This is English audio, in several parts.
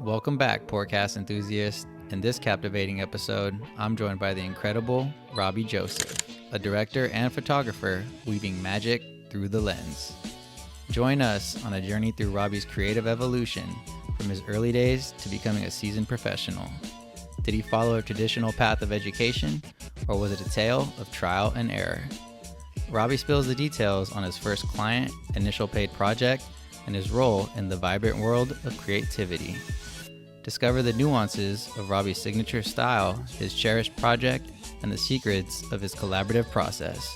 Welcome back, Pourcast enthusiasts. In this captivating episode, I'm joined by the incredible Robbie Joseph, a director and photographer weaving magic through the lens. Join us on a journey through Robbie's creative evolution from his early days to becoming a seasoned professional. Did he follow a traditional path of education, or was it a tale of trial and error? Robbie spills the details on his first client, initial paid project, and his role in the vibrant world of creativity. Discover the nuances of Robbie's signature style, his cherished project, and the secrets of his collaborative process.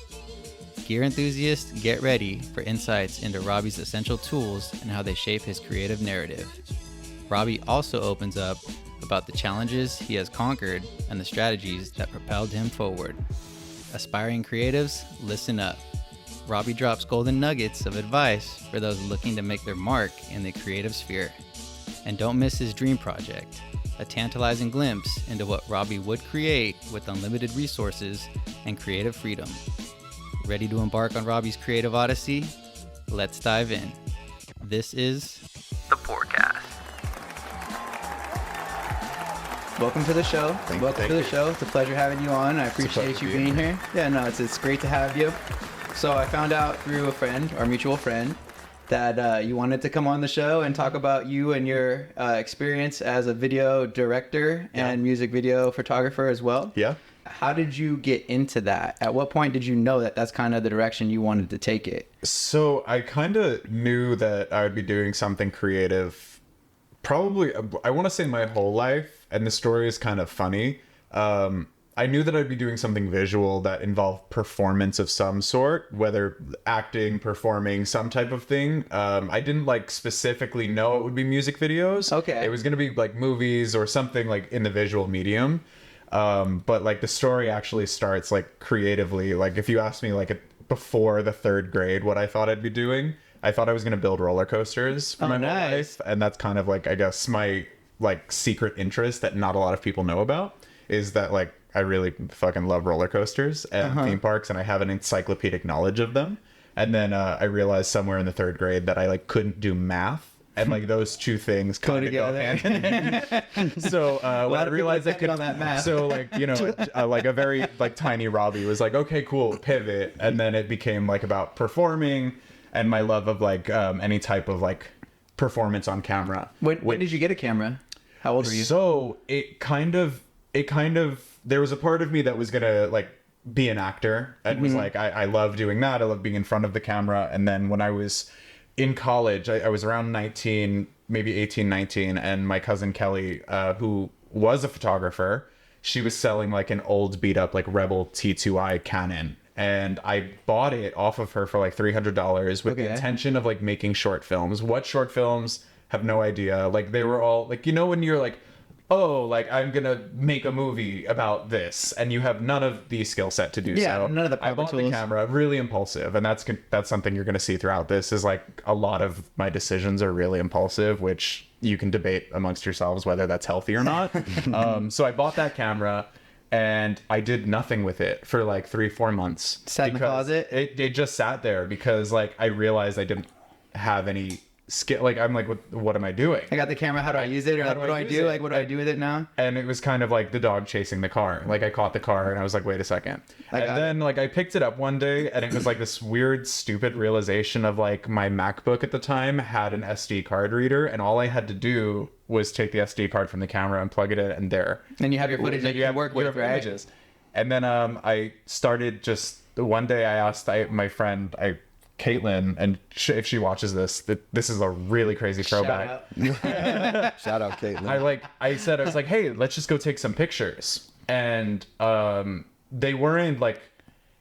Gear enthusiasts, get ready for insights into Robbie's essential tools and how they shape his creative narrative. Robbie also opens up about the challenges he has conquered and the strategies that propelled him forward. Aspiring creatives, listen up. Robbie drops golden nuggets of advice for those looking to make their mark in the creative sphere. And don't miss his dream project, a tantalizing glimpse into what Robbie would create with unlimited resources and creative freedom. Ready to embark on Robbie's creative odyssey? Let's dive in. This is the Pourcast. Welcome to the show. Welcome to the show. It's a pleasure having you on. I appreciate you being here. Yeah, no, it's great to have you. So I found out through a friend, our mutual friend, that you wanted to come on the show and talk about you and your experience as a video director and music video photographer as well. Yeah. How did you get into that? At what point did you know that that's kind of the direction you wanted to take it? So I kind of knew that I would be doing something creative probably, I want to say my whole life. And the story is kind of funny. I knew that I'd be doing something visual that involved performance of some sort, whether acting, performing, some type of thing. I didn't specifically know it would be music videos. Okay. It was going to be movies or something in the visual medium. But the story actually starts creatively. If you asked me before the third grade what I thought I'd be doing, I thought I was going to build roller coasters for my whole life. And that's kind of I guess my secret interest that not a lot of people know about is that I really fucking love roller coasters and theme parks, and I have an encyclopedic knowledge of them. And then I realized somewhere in the third grade that I couldn't do math, and those two things kind of go hand in hand. So when I realized I could on that math, so a very tiny Robbie was okay, cool, pivot, and then it became about performing and my love of any type of performance on camera. When did you get a camera? How old were you? So it kind of there was a part of me that was gonna be an actor and was I love doing that. I love being in front of the camera. And then when I was in college, I was around 19, maybe 18, 19, and my cousin Kelly, who was a photographer, she was selling an old beat up Rebel T2i Canon. And I bought it off of her for $300 with the intention of making short films. What short films? Have no idea. They were all when you're I'm gonna make a movie about this, and you have none of the skill set to do so. Yeah, none of the proper I bought tools. the camera, really impulsive, and that's something you're gonna see throughout this. Is a lot of my decisions are really impulsive, which you can debate amongst yourselves whether that's healthy or not. So I bought that camera, and I did nothing with it for 3-4 months. Sat in the closet. It just sat there because I realized I didn't have any skill. I'm what am I doing? I got the camera. How do I use it? Or what do I do? What do I do with it now? And it was kind of the dog chasing the car. I caught the car and I was wait a second. And then I picked it up one day and it was this weird, stupid realization of my MacBook at the time had an SD card reader, and all I had to do was take the SD card from the camera and plug it in, and there. And you have your footage that you work with, right? Images. And then I started one day I asked my friend, Caitlin, and if she watches this, this is a really crazy throwback. Shout out Caitlin. I said, hey, let's just go take some pictures. And they weren't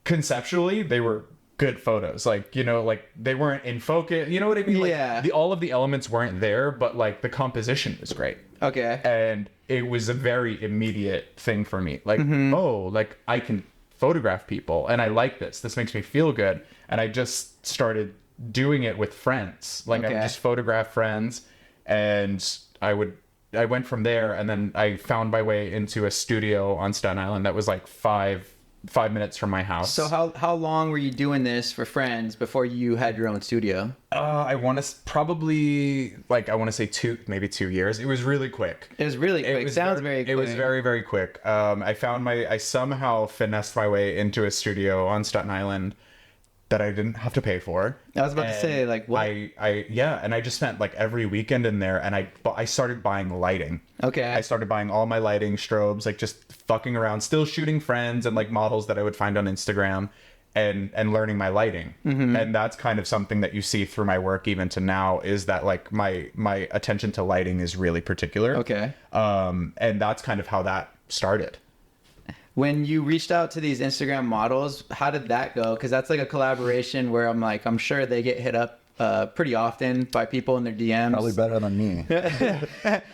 conceptually, they were good photos. They weren't in focus. You know what I mean? Yeah. All of the elements weren't there, but the composition was great. Okay. And it was a very immediate thing for me. I can photograph people, and I like this. This makes me feel good. And I just started doing it with friends. I would just photograph friends, and I went from there, and then I found my way into a studio on Staten Island that was 5 5 minutes from my house. So how long were you doing this for friends before you had your own studio? I want to say 2 years. It was really quick. It was really quick. Sounds very quick. It was very, very quick. I somehow finessed my way into a studio on Staten Island that I didn't have to pay for. I was about to say, like, what? And I just spent like every weekend in there, and I started buying lighting. Okay. I started buying all my lighting, strobes, like just fucking around, still shooting friends and like models that I would find on Instagram, and learning my lighting. And that's kind of something that you see through my work even to now, is that like my attention to lighting is really particular. Okay. And that's kind of how that started. When you reached out to these Instagram models, how did that go? Because that's like a collaboration where I'm sure they get hit up pretty often by people in their DMs. Probably better than me.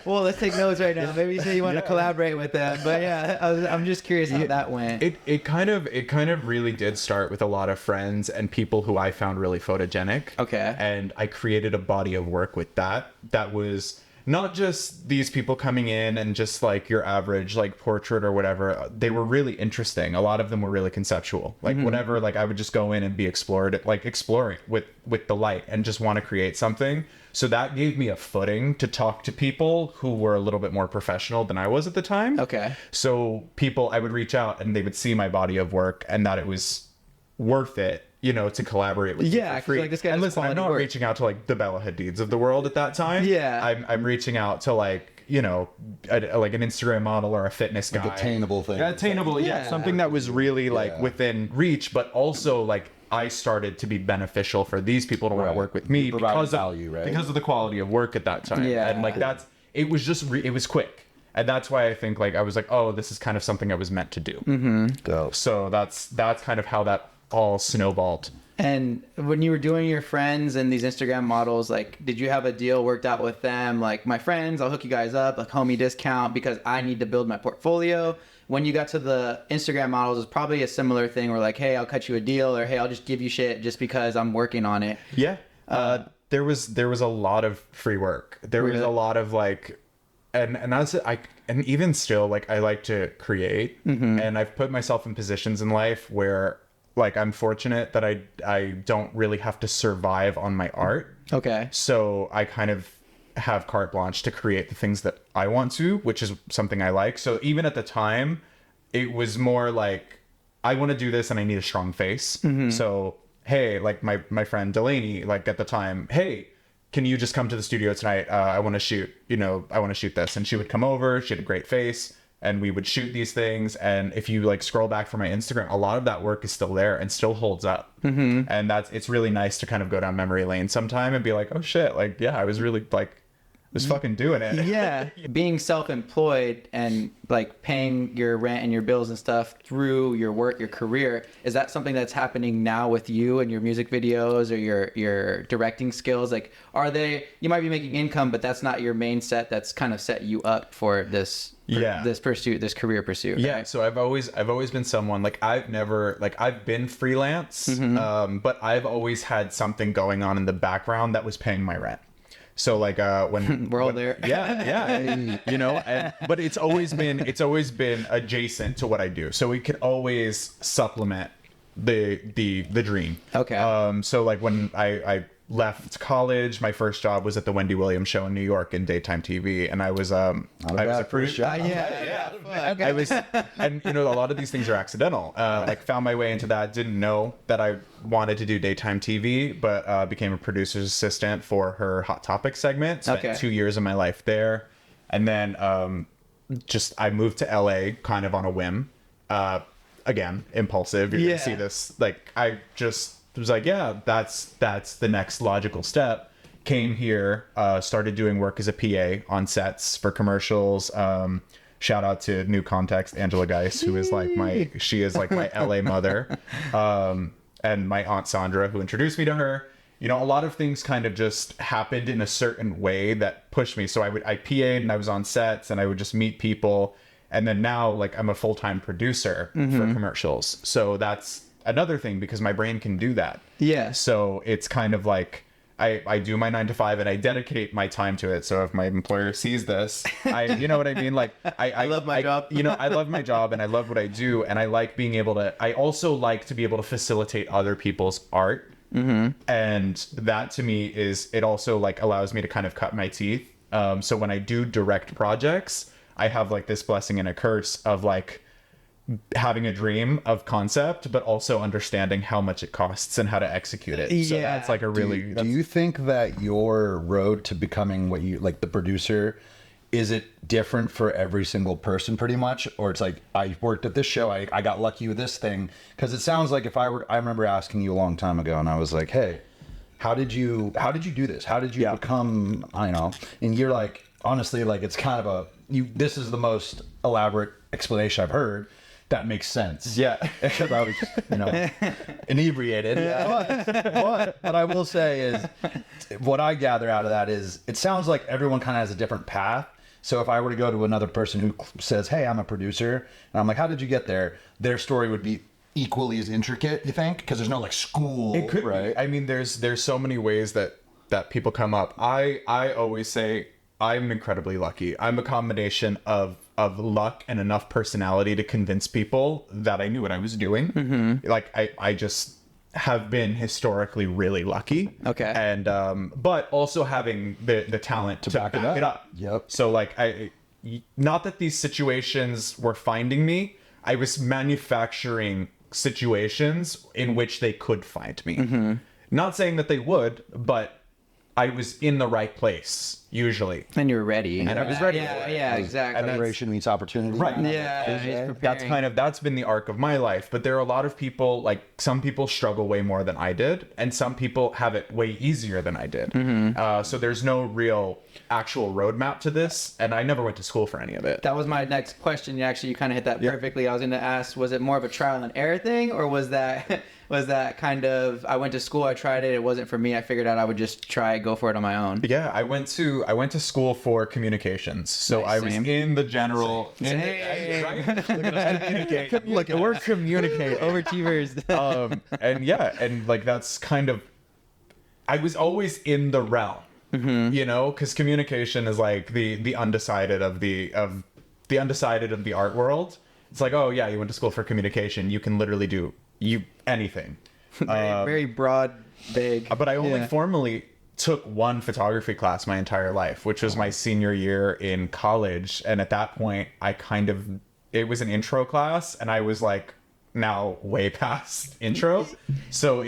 Well, let's take notes right now. Maybe you say you want to collaborate with them, but yeah, I'm just curious how that went. It kind of really did start with a lot of friends and people who I found really photogenic. Okay. And I created a body of work with that was not just these people coming in and just like your average like portrait or whatever. They were really interesting. A lot of them were really conceptual. Like whatever, like I would just go in and be exploring with the light and just want to create something. So that gave me a footing to talk to people who were a little bit more professional than I was at the time. Okay. So I would reach out and they would see my body of work and that it was worth it, to collaborate with. Yeah, for free. Like this guy. And listen, I'm not reaching out to like the Bella Hadids of the world at that time. Yeah. I'm reaching out to like, like an Instagram model or a fitness guy. Like attainable thing. Attainable, yeah. Something that was really like within reach, but also like I started to be beneficial for these people to want to work with me because of the quality of work at that time. Yeah. And like it was just it was quick. And that's why I think like I was like, oh, this is kind of something I was meant to do. So that's kind of how that all snowballed. And when you were doing your friends and these Instagram models, like, did you have a deal worked out with them? Like, my friends, I'll hook you guys up, like homie discount, because I need to build my portfolio. When you got to the Instagram models, it's probably a similar thing where like, hey, I'll cut you a deal, or hey, I'll just give you shit just because I'm working on it. Yeah. There was a lot of free work. There was a lot of like, and even still, like, I like to create, and I've put myself in positions in life where like I'm fortunate that I don't really have to survive on my art. Okay. So I kind of have carte blanche to create the things that I want to, which is something I like. So even at the time, it was more like, I want to do this and I need a strong face. So, hey, like my friend Delaney, like at the time, hey, can you just come to the studio tonight? I want to shoot this. And she would come over. She had a great face. And we would shoot these things. And if you like scroll back from my Instagram, a lot of that work is still there and still holds up. And it's really nice to kind of go down memory lane sometime and be like, oh shit, like, yeah, I was really like, was fucking doing it. Yeah. Being self-employed and like paying your rent and your bills and stuff through your work, your career, is that something that's happening now with you and your music videos or your directing skills? Like, you might be making income, but that's not your main set that's kind of set you up for this career pursuit. Yeah. Right? So I've always been someone like, I've been freelance, but I've always had something going on in the background that was paying my rent. So like when we're all there. Yeah. But it's always been adjacent to what I do. So it could always supplement the dream. Okay. So like when I left college, my first job was at the Wendy Williams show in New York in daytime TV, and I was a producer. I was, and a lot of these things are accidental. Like found my way into that, didn't know that I wanted to do daytime TV, but became a producer's assistant for her Hot Topic segment. Spent 2 years of my life there, and then I moved to LA kind of on a whim. Again, impulsive. You're gonna see this. Like I just was like, yeah, that's the next logical step. Came here, started doing work as a PA on sets for commercials. Shout out to New Context, Angela Geis, who is like my LA mother. And my aunt Sandra, who introduced me to her. A lot of things kind of just happened in a certain way that pushed me. So I PA'd and I was on sets and I would just meet people. And then now like I'm a full-time producer for commercials. So that's another thing because my brain can do that. Yeah. So it's kind of like I do my 9 to 5 and I dedicate my time to it. So if my employer sees this, you know what I mean? Like I love my job. You know, I love my job and I love what I do. And I like being able to, I also like to be able to facilitate other people's art. And that to me is, it also like allows me to kind of cut my teeth. So when I do direct projects, I have like this blessing and a curse of like having a dream of concept, but also understanding how much it costs and how to execute it. So Yeah. that's like a really... Do you think that your road to becoming what you like, the producer, is it different for every single person pretty much? Or it's like, I worked at this show, I got lucky with this thing? Because it sounds like I remember asking you a long time ago and I was like, hey, how did you do this? How did you become, I don't know? And you're like, honestly, like it's kind of this is the most elaborate explanation I've heard. That makes sense. Yeah. Because I was, inebriated. But what I will say is, what I gather out of that is, it sounds like everyone kind of has a different path. So if I were to go to another person who says, hey, I'm a producer, and I'm like, how did you get there? Their story would be equally as intricate, you think? Because there's no like school. It could right? be. I mean, there's so many ways that people come up. I always say I'm incredibly lucky. I'm a combination of luck and enough personality to convince people that I knew what I was doing. Like I just have been historically really lucky. Okay. And but also having the talent to back it up. Yep. So like not that these situations were finding me, I was manufacturing situations in which they could find me. Not saying that they would, but I was in the right place usually. And you were ready. And I was ready for it. Yeah, exactly. Preparation meets opportunity. Right. Yeah, he's preparing. That's been the arc of my life. But there are a lot of people, like some people struggle way more than I did, and some people have it way easier than I did. So there's no real actual roadmap to this, and I never went to school for any of it. That was my next question. You kind of hit that perfectly. I was going to ask, was it more of a trial and error thing, or was that kind of, I went to school, I tried it wasn't for me, I figured out I would just go for it on my own? Yeah, I went to school for communications, so Nice, I was same. in the general. Hey. Right? Look at us. Look, we're communicating. Overachievers. And yeah, and like that's kind of, I was always in the realm, you know, because communication is like the undecided of the undecided of the art world. It's like, oh yeah, you went to school for communication, you can literally do anything. Very broad, big. But I only formally took one photography class my entire life, which was my senior year in college. And at that point, it was an intro class, and I was like now way past intro. So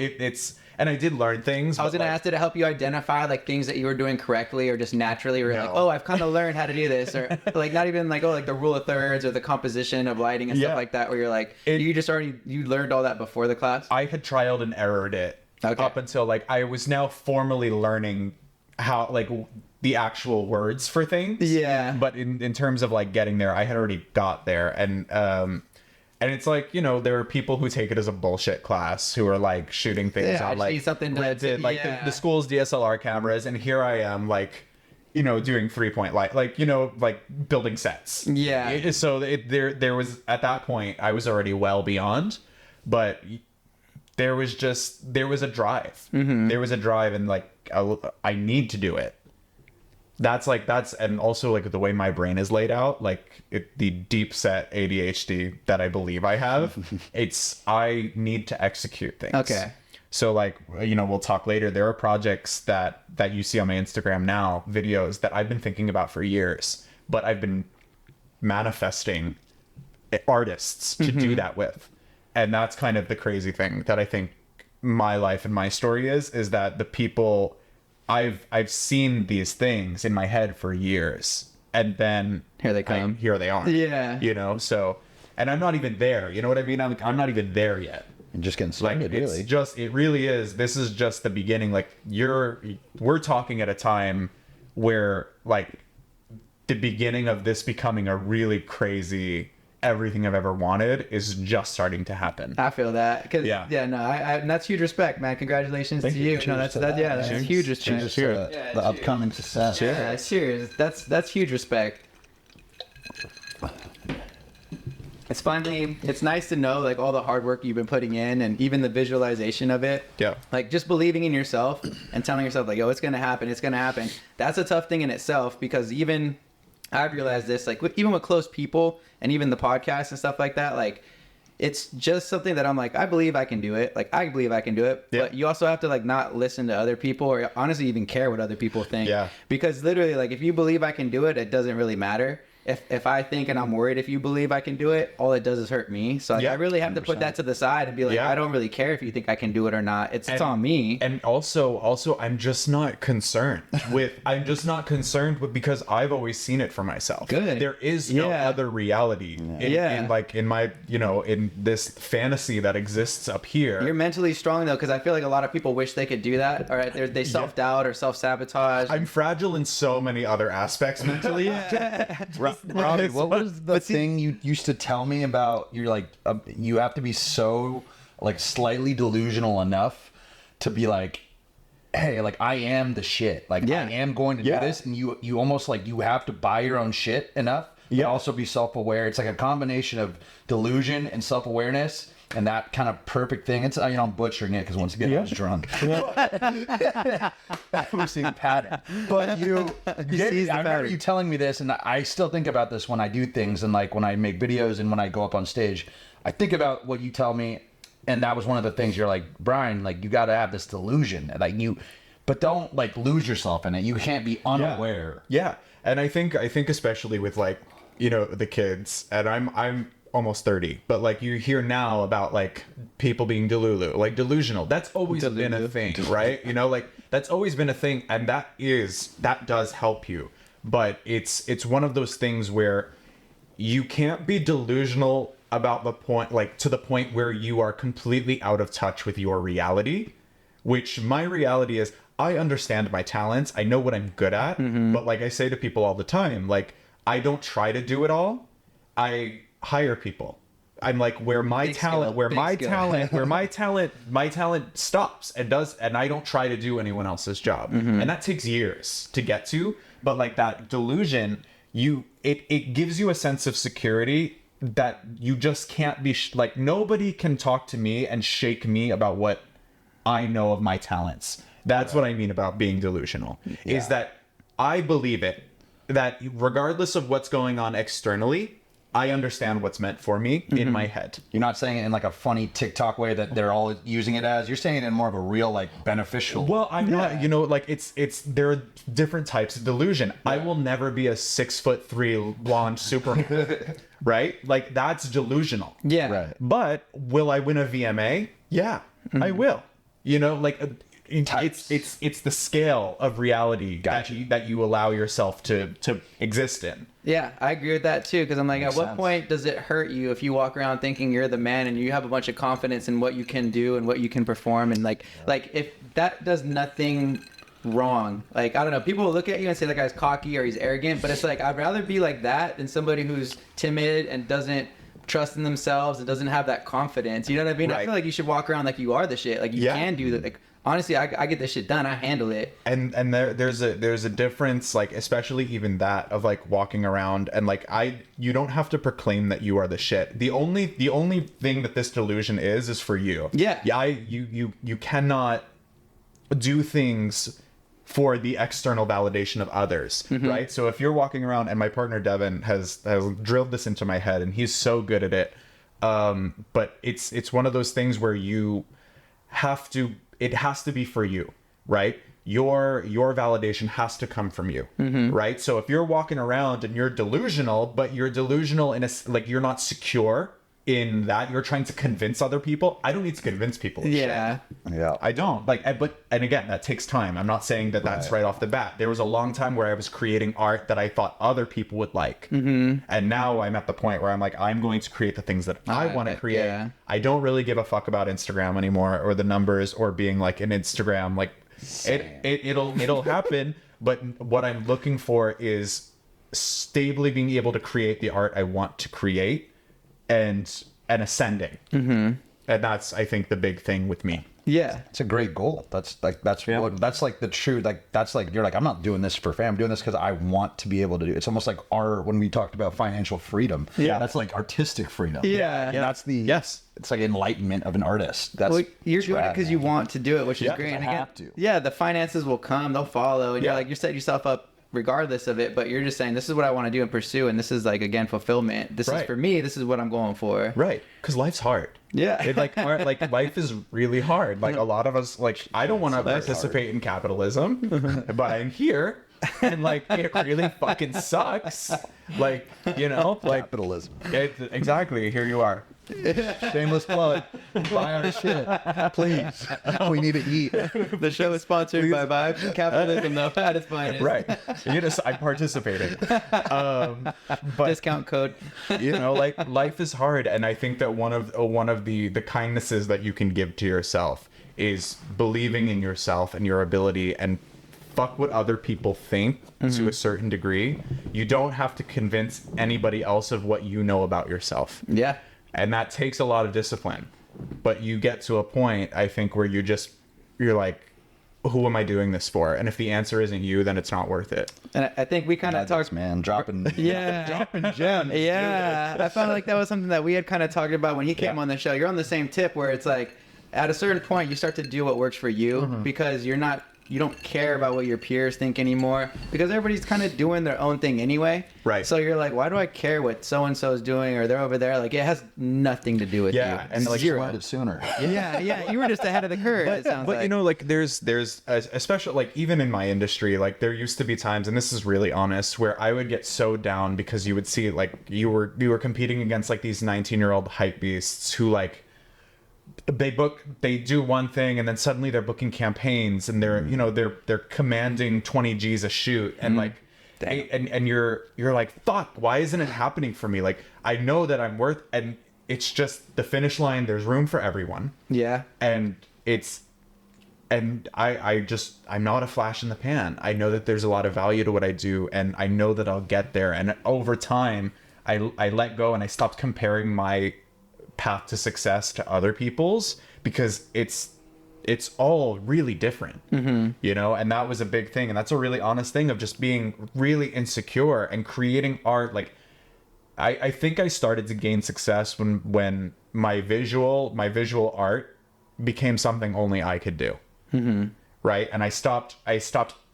and I did learn things. I was going to ask, did it help you identify like things that you were doing correctly or just naturally? Or like, oh, I've kind of learned how to do this, or like not even like, oh, like the rule of thirds or the composition of lighting and stuff like that, where you're like, you learned all that before the class? I had trialed and errored it up until like I was now formally learning how like the actual words for things. Yeah. But in terms of like getting there, I had already got there. And it's like, you know, there are people who take it as a bullshit class who are like shooting things on like Reddit, like the school's DSLR cameras. And here I am like, you know, doing 3-point light, like, you know, like building sets. Yeah. So there was, at that point, I was already well beyond, but there was a drive. There was a drive, and like, I need to do it. And also like the way my brain is laid out, like the deep set ADHD that I believe I have, I need to execute things. Okay. So like, you know, we'll talk later. There are projects that you see on my Instagram now, videos that I've been thinking about for years, but I've been manifesting artists to do that with. And that's kind of the crazy thing that I think my life and my story is that the people, I've seen these things in my head for years, and then here they come. Here they are. Yeah. You know, so, and I'm not even there. You know what I mean? I'm not even there yet. And just getting started, really. It really is. This is just the beginning. Like we're talking at a time where like the beginning of this becoming a really crazy, everything I've ever wanted is just starting to happen. I feel that. And that's huge respect, man. Congratulations to you. No, that's huge respect. Cheers to the upcoming success. Yeah, cheers. That's huge respect. It's funny. It's nice to know like all the hard work you've been putting in and even the visualization of it. Yeah. Like just believing in yourself and telling yourself like, yo, it's going to happen. It's going to happen. That's a tough thing in itself because even I've realized this, like even with close people and even the podcast and stuff like that, like it's just something that I'm like, I believe I can do it. Like I believe I can do it. Yeah. But you also have to like not listen to other people or honestly even care what other people think. Yeah. Because literally like if you believe I can do it, it doesn't really matter. If I think and I'm worried if you believe I can do it, all it does is hurt me. So like, Yeah, I really have to 100%. put that to the side and be like, Yeah. I don't really care if you think I can do it or not. It's on me. And also I'm just not concerned with because I've always seen it for myself. Good. There is no Yeah. other reality in like in my in this fantasy that exists up here. You're mentally strong though, because I feel like a lot of people wish they could do that. All right, they self-doubt or self-sabotage. I'm fragile in so many other aspects mentally. Robbie, what was the thing you used to tell me about? You're like, you have to be so like slightly delusional enough to be like, hey, like I am the shit. Like I am going to do this, and you almost like you have to buy your own shit enough. But also be self-aware. It's like a combination of delusion and self-awareness. And that kind of perfect thing. It's I'm butchering it because once again I was drunk. I'm seeing pattern. But I remember you telling me this, and I still think about this when I do things, and like when I make videos and when I go up on stage, I think about what you tell me, and that was one of the things. You're like, Brian, like you got to have this delusion, like but don't like lose yourself in it. You can't be unaware. Yeah. And I think especially with like the kids, and I'm almost 30, but like you hear now about like people being delusional. That's always been a thing, right? Like that's always been a thing, and that does help you. But it's one of those things where you can't be delusional about the point, like to the point where you are completely out of touch with your reality, which my reality is I understand my talents. I know what I'm good at, but like I say to people all the time, like I don't try to do it all. I hire people. I'm like where my talent stops and I don't try to do anyone else's job. And that takes years to get to, but like that delusion, it gives you a sense of security that you just can't be like nobody can talk to me and shake me about what I know of my talents. That's what I mean about being delusional. Is that I believe it, that regardless of what's going on externally, I understand what's meant for me in my head. You're not saying it in like a funny TikTok way that they're all using it as. You're saying it in more of a real, like, beneficial. Well, I'm not, like it's there are different types of delusion. I will never be a 6'3" blonde Superman, right? Like that's delusional. Yeah. Right. But will I win a VMA? Yeah, I will. Like it's the scale of reality that you allow yourself to exist in. Yeah, I agree with that too, because I'm like, at what point does it hurt you if you walk around thinking you're the man and you have a bunch of confidence in what you can do and what you can perform, and like if that does nothing wrong, like I don't know, people will look at you and say that guy's cocky or he's arrogant, but it's like I'd rather be like that than somebody who's timid and doesn't trust in themselves and doesn't have that confidence. You know what I mean? Right. I feel like you should walk around like you are the shit, like you can do that. Like honestly, I get this shit done. I handle it. And there's a difference, like especially even that of like walking around and like you don't have to proclaim that you are the shit. The only thing that this delusion is for you. Yeah. You cannot do things for the external validation of others, right? So if you're walking around, and my partner Devin has drilled this into my head, and he's so good at it. But it's one of those things where you have to. It has to be for you, right? Your validation has to come from you, right? So if you're walking around and you're delusional, but you're delusional in like you're not secure in that, you're trying to convince other people. I don't need to convince people. Yeah. Yeah. I don't and again, that takes time. I'm not saying that that's right off the bat. There was a long time where I was creating art that I thought other people would like. And now I'm at the point where I'm like, I'm going to create the things that I want to create. Yeah. I don't really give a fuck about Instagram anymore, or the numbers, or being like an Instagram. Like it'll happen. But what I'm looking for is stably being able to create the art I want to create and ascending. And that's, I think, the big thing with me. Yeah. It's a great goal. That's like the true, like that's like, you're like, I'm not doing this for fame. I'm doing this because I want to be able to do. It's almost like when we talked about financial freedom. Yeah. That's like artistic freedom. Yeah. And that's the It's like enlightenment of an artist. That's you're doing it because you want to do it, which is Yeah, great. 'cause And I again, have to. yeah, the finances will come, they'll follow, and Yeah. you're like, you set yourself up regardless of it, but you're just saying, this is what I want to do and pursue, and this is like, again, fulfillment. This is Right. for me. This is what I'm going for. Right. Because life's hard. Yeah. It like life is really hard. Like a lot of us, like I don't want to participate in capitalism, but I'm here, and like it really fucking sucks. Like like capitalism. exactly. Here you are. Shameless plug. Buy our shit, please. We need to eat. The show is sponsored by capitalism, though, at its finest. Right. I participated. But Discount code. like life is hard, and I think that one of the kindnesses that you can give to yourself is believing in yourself and your ability, and fuck what other people think to a certain degree. You don't have to convince anybody else of what you know about yourself. Yeah. And that takes a lot of discipline. But you get to a point, I think, where you're like, who am I doing this for? And if the answer isn't you, then it's not worth it. And I think we kind of talked. Man, dropping Gems. Yeah. I felt like that was something that we had kind of talked about when he came on the show. You're on the same tip where it's like, at a certain point, you start to do what works for you because you don't care about what your peers think anymore because everybody's kind of doing their own thing anyway. Right. So you're like, why do I care what so-and-so is doing or they're over there? Like, it has nothing to do with you. And like zero. started sooner. Yeah. You were just ahead of the curve, it sounds But like. there's especially like even in my industry, like there used to be times, and this is really honest, where I would get so down because you would see like you were competing against like these 19-year-old hype beasts who like they do one thing and then suddenly they're booking campaigns and they're commanding 20 G's a shoot and like and you're like, fuck, why isn't it happening for me? Like I know that I'm worth, and it's just the finish line, there's room for everyone. Yeah. And I'm not a flash in the pan. I know that there's a lot of value to what I do, and I know that I'll get there. And over time I let go and I stopped comparing my path to success to other people's because it's all really different, and that was a big thing, and that's a really honest thing of just being really insecure and creating art. Like I think I started to gain success when my visual art became something only I could do. Right. And I stopped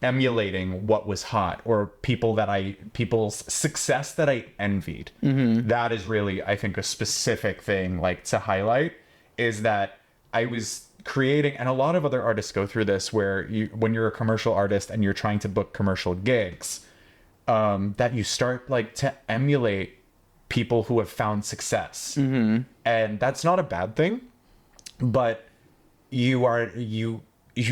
emulating what was hot or people's success that I envied. That is really, I think, a specific thing like to highlight is that I was creating, and a lot of other artists go through this, where when you're a commercial artist and you're trying to book commercial gigs, that you start like to emulate people who have found success. And that's not a bad thing, but you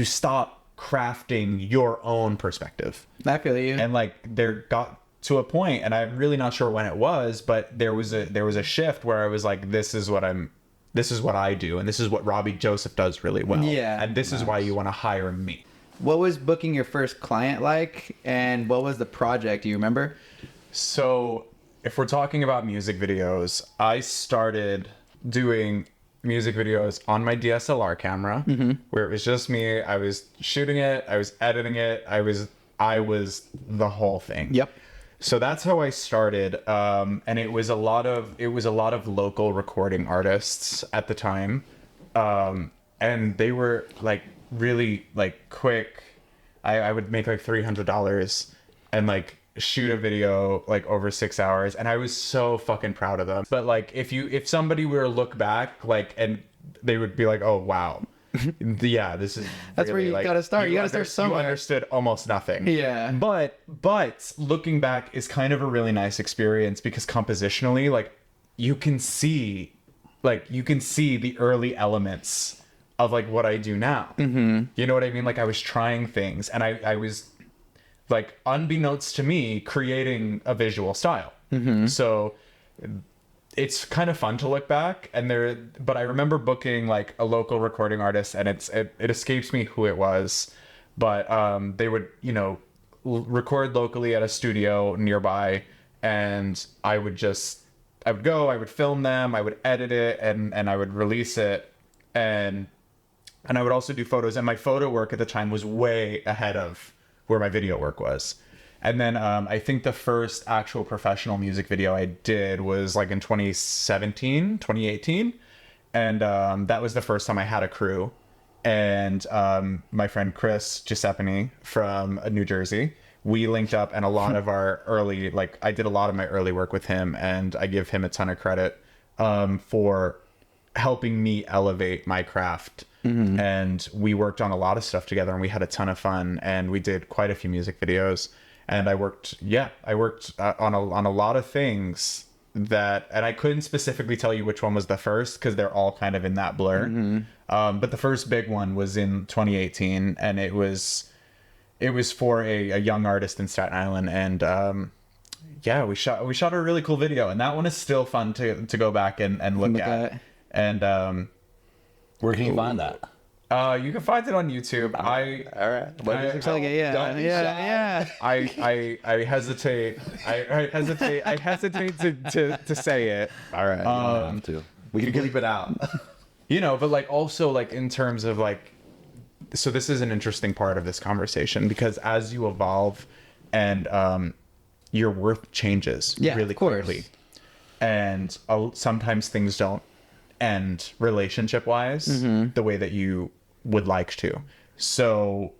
stop crafting your own perspective. I feel you. And like there got to a point, and I'm really not sure when it was, but there was a shift where I was like, this is what I do, and this is what Robbie Joseph does really well. Yeah. And this is why you want to hire me. What was booking your first client like, and what was the project? Do you remember? So if we're talking about music videos, I started doing music videos on my DSLR camera, where it was just me. I was shooting it, I was editing it, I was the whole thing. Yep. So that's how I started, and it was a lot of local recording artists at the time, and they were like really like quick. I would make like $300 and like shoot a video like over 6 hours, and I was so fucking proud of them. But like if somebody were to look back, like, and they would be like, oh wow, yeah, this is That's really, where you like, gotta start. You gotta start somewhere. You understood almost nothing. Yeah. But looking back is kind of a really nice experience because compositionally, like you can see the early elements of like what I do now. You know what I mean? Like I was trying things, and I was like, unbeknownst to me, creating a visual style. So it's kind of fun to look back, but I remember booking like a local recording artist, and it escapes me who it was, but they would record locally at a studio nearby, and I would go, I would film them, I would edit it, and I would release it, and And I would also do photos, and my photo work at the time was way ahead of where my video work was. And then I think the first actual professional music video I did was like in 2018. And that was the first time I had a crew. And my friend Chris Giuseppe from New Jersey, we linked up, and a lot of our early, like I did a lot of my early work with him, and I give him a ton of credit for helping me elevate my craft. And we worked on a lot of stuff together, and we had a ton of fun, and we did quite a few music videos. And I worked on a lot of things that, and I couldn't specifically tell you which one was the first because they're all kind of in that blur. But the first big one was in 2018, and it was for a young artist in Staten Island. And we shot a really cool video, and that one is still fun to go back and look at. And where can you find that? You can find it on YouTube. All right. I hesitate. I hesitate to say it. All right. You don't have to. We can bleep it out. But like also like in terms of like, so this is an interesting part of this conversation, because as you evolve and your worth changes really quickly, and sometimes things don't end relationship wise the way that you would like to. So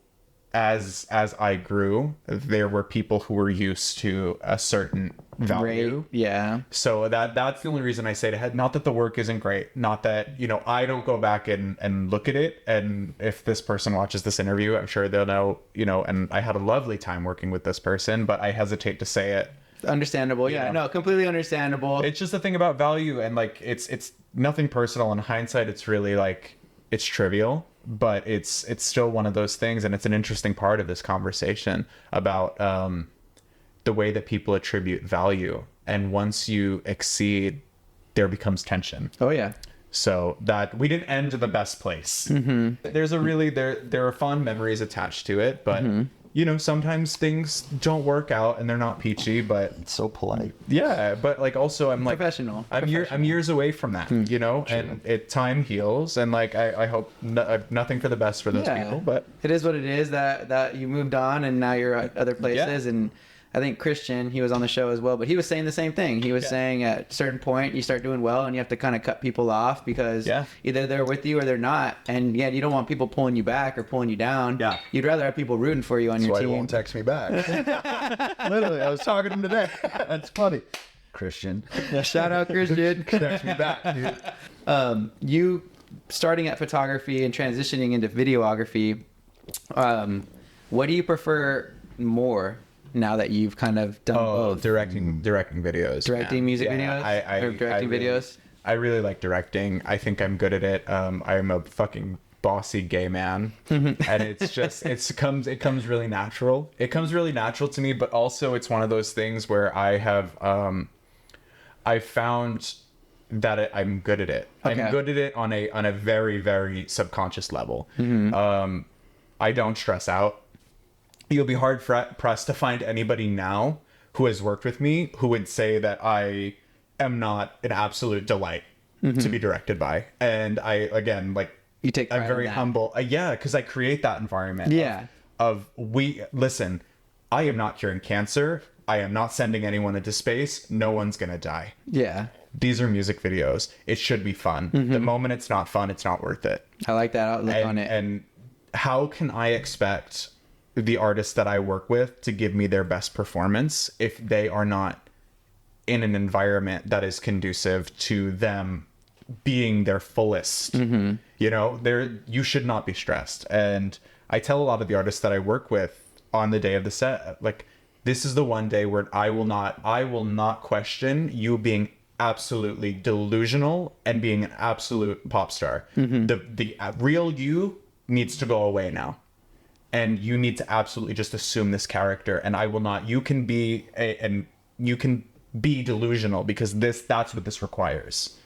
as I grew, there were people who were used to a certain value. Right. Yeah. So that's the only reason I say it ahead. Not that the work isn't great. Not that, I don't go back and look at it. And if this person watches this interview, I'm sure they'll know, and I had a lovely time working with this person, but I hesitate to say it. Understandable. Yeah. No, completely understandable. It's just a thing about value, and like, it's nothing personal. In hindsight, it's really like, it's trivial, but it's still one of those things. And it's an interesting part of this conversation about, the way that people attribute value, and once you exceed, there becomes tension. Oh yeah. So that we didn't end in the best place. There's a really there are fond memories attached to it, but sometimes things don't work out and they're not peachy. But It's so polite. yeah, but like also I'm like Professional. I'm years away from that, and time heals, and like I hope nothing for the best for those people, but it is what it is, that you moved on and now you're at other places. And I think Christian, he was on the show as well, but he was saying the same thing. He was saying at a certain point you start doing well and you have to kind of cut people off, because either they're with you or they're not. And you don't want people pulling you back or pulling you down. Yeah. You'd rather have people rooting for you on your That's why team. he won't text me back. Literally, I was talking to him today. That's funny. Christian. Yeah, shout out Christian. Text me back, dude. You starting at photography and transitioning into videography, what do you prefer more now that you've kind of done both? directing videos, Directing music videos? Or directing videos? I really like directing. I think I'm good at it. I'm a fucking bossy gay man, and it's just it comes really natural. It comes really natural to me, but also it's one of those things where I have I found that I'm good at it. Okay. I'm good at it on a very, very subconscious level. I don't stress out. You'll be hard pressed to find anybody now who has worked with me who would say that I am not an absolute delight to be directed by. And I'm very humble. Because I create that environment. Listen, I am not curing cancer. I am not sending anyone into space. No one's going to die. Yeah. These are music videos. It should be fun. The moment it's not fun, it's not worth it. I like that outlook on it. And how can I expect the artists that I work with to give me their best performance if they are not in an environment that is conducive to them being their fullest? You should not be stressed. And I tell a lot of the artists that I work with on the day of the set, like, this is the one day where I will not question you being absolutely delusional and being an absolute pop star. The real you needs to go away now. And you need to absolutely just assume this character, and I will not. You can be delusional, because that's what this requires.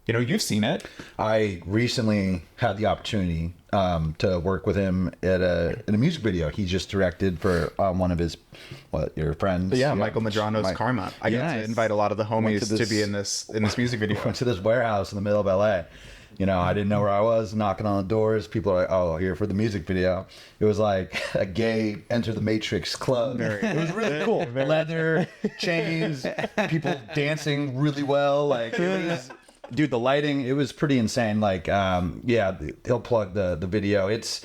You've seen it. I recently had the opportunity to work with him in a music video he just directed for one of his your friends. Yeah, Michael Madrano's Karma. I got to invite a lot of the homies to be in this music video. Went to this warehouse in the middle of LA, You know, I didn't know where I was, knocking on the doors. People are like, oh, here for the music video. It was like a gay Enter the Matrix club. It was really cool. Leather, chains, people dancing really well. Like, it was, dude, the lighting, it was pretty insane. Like, yeah, he'll plug the video. It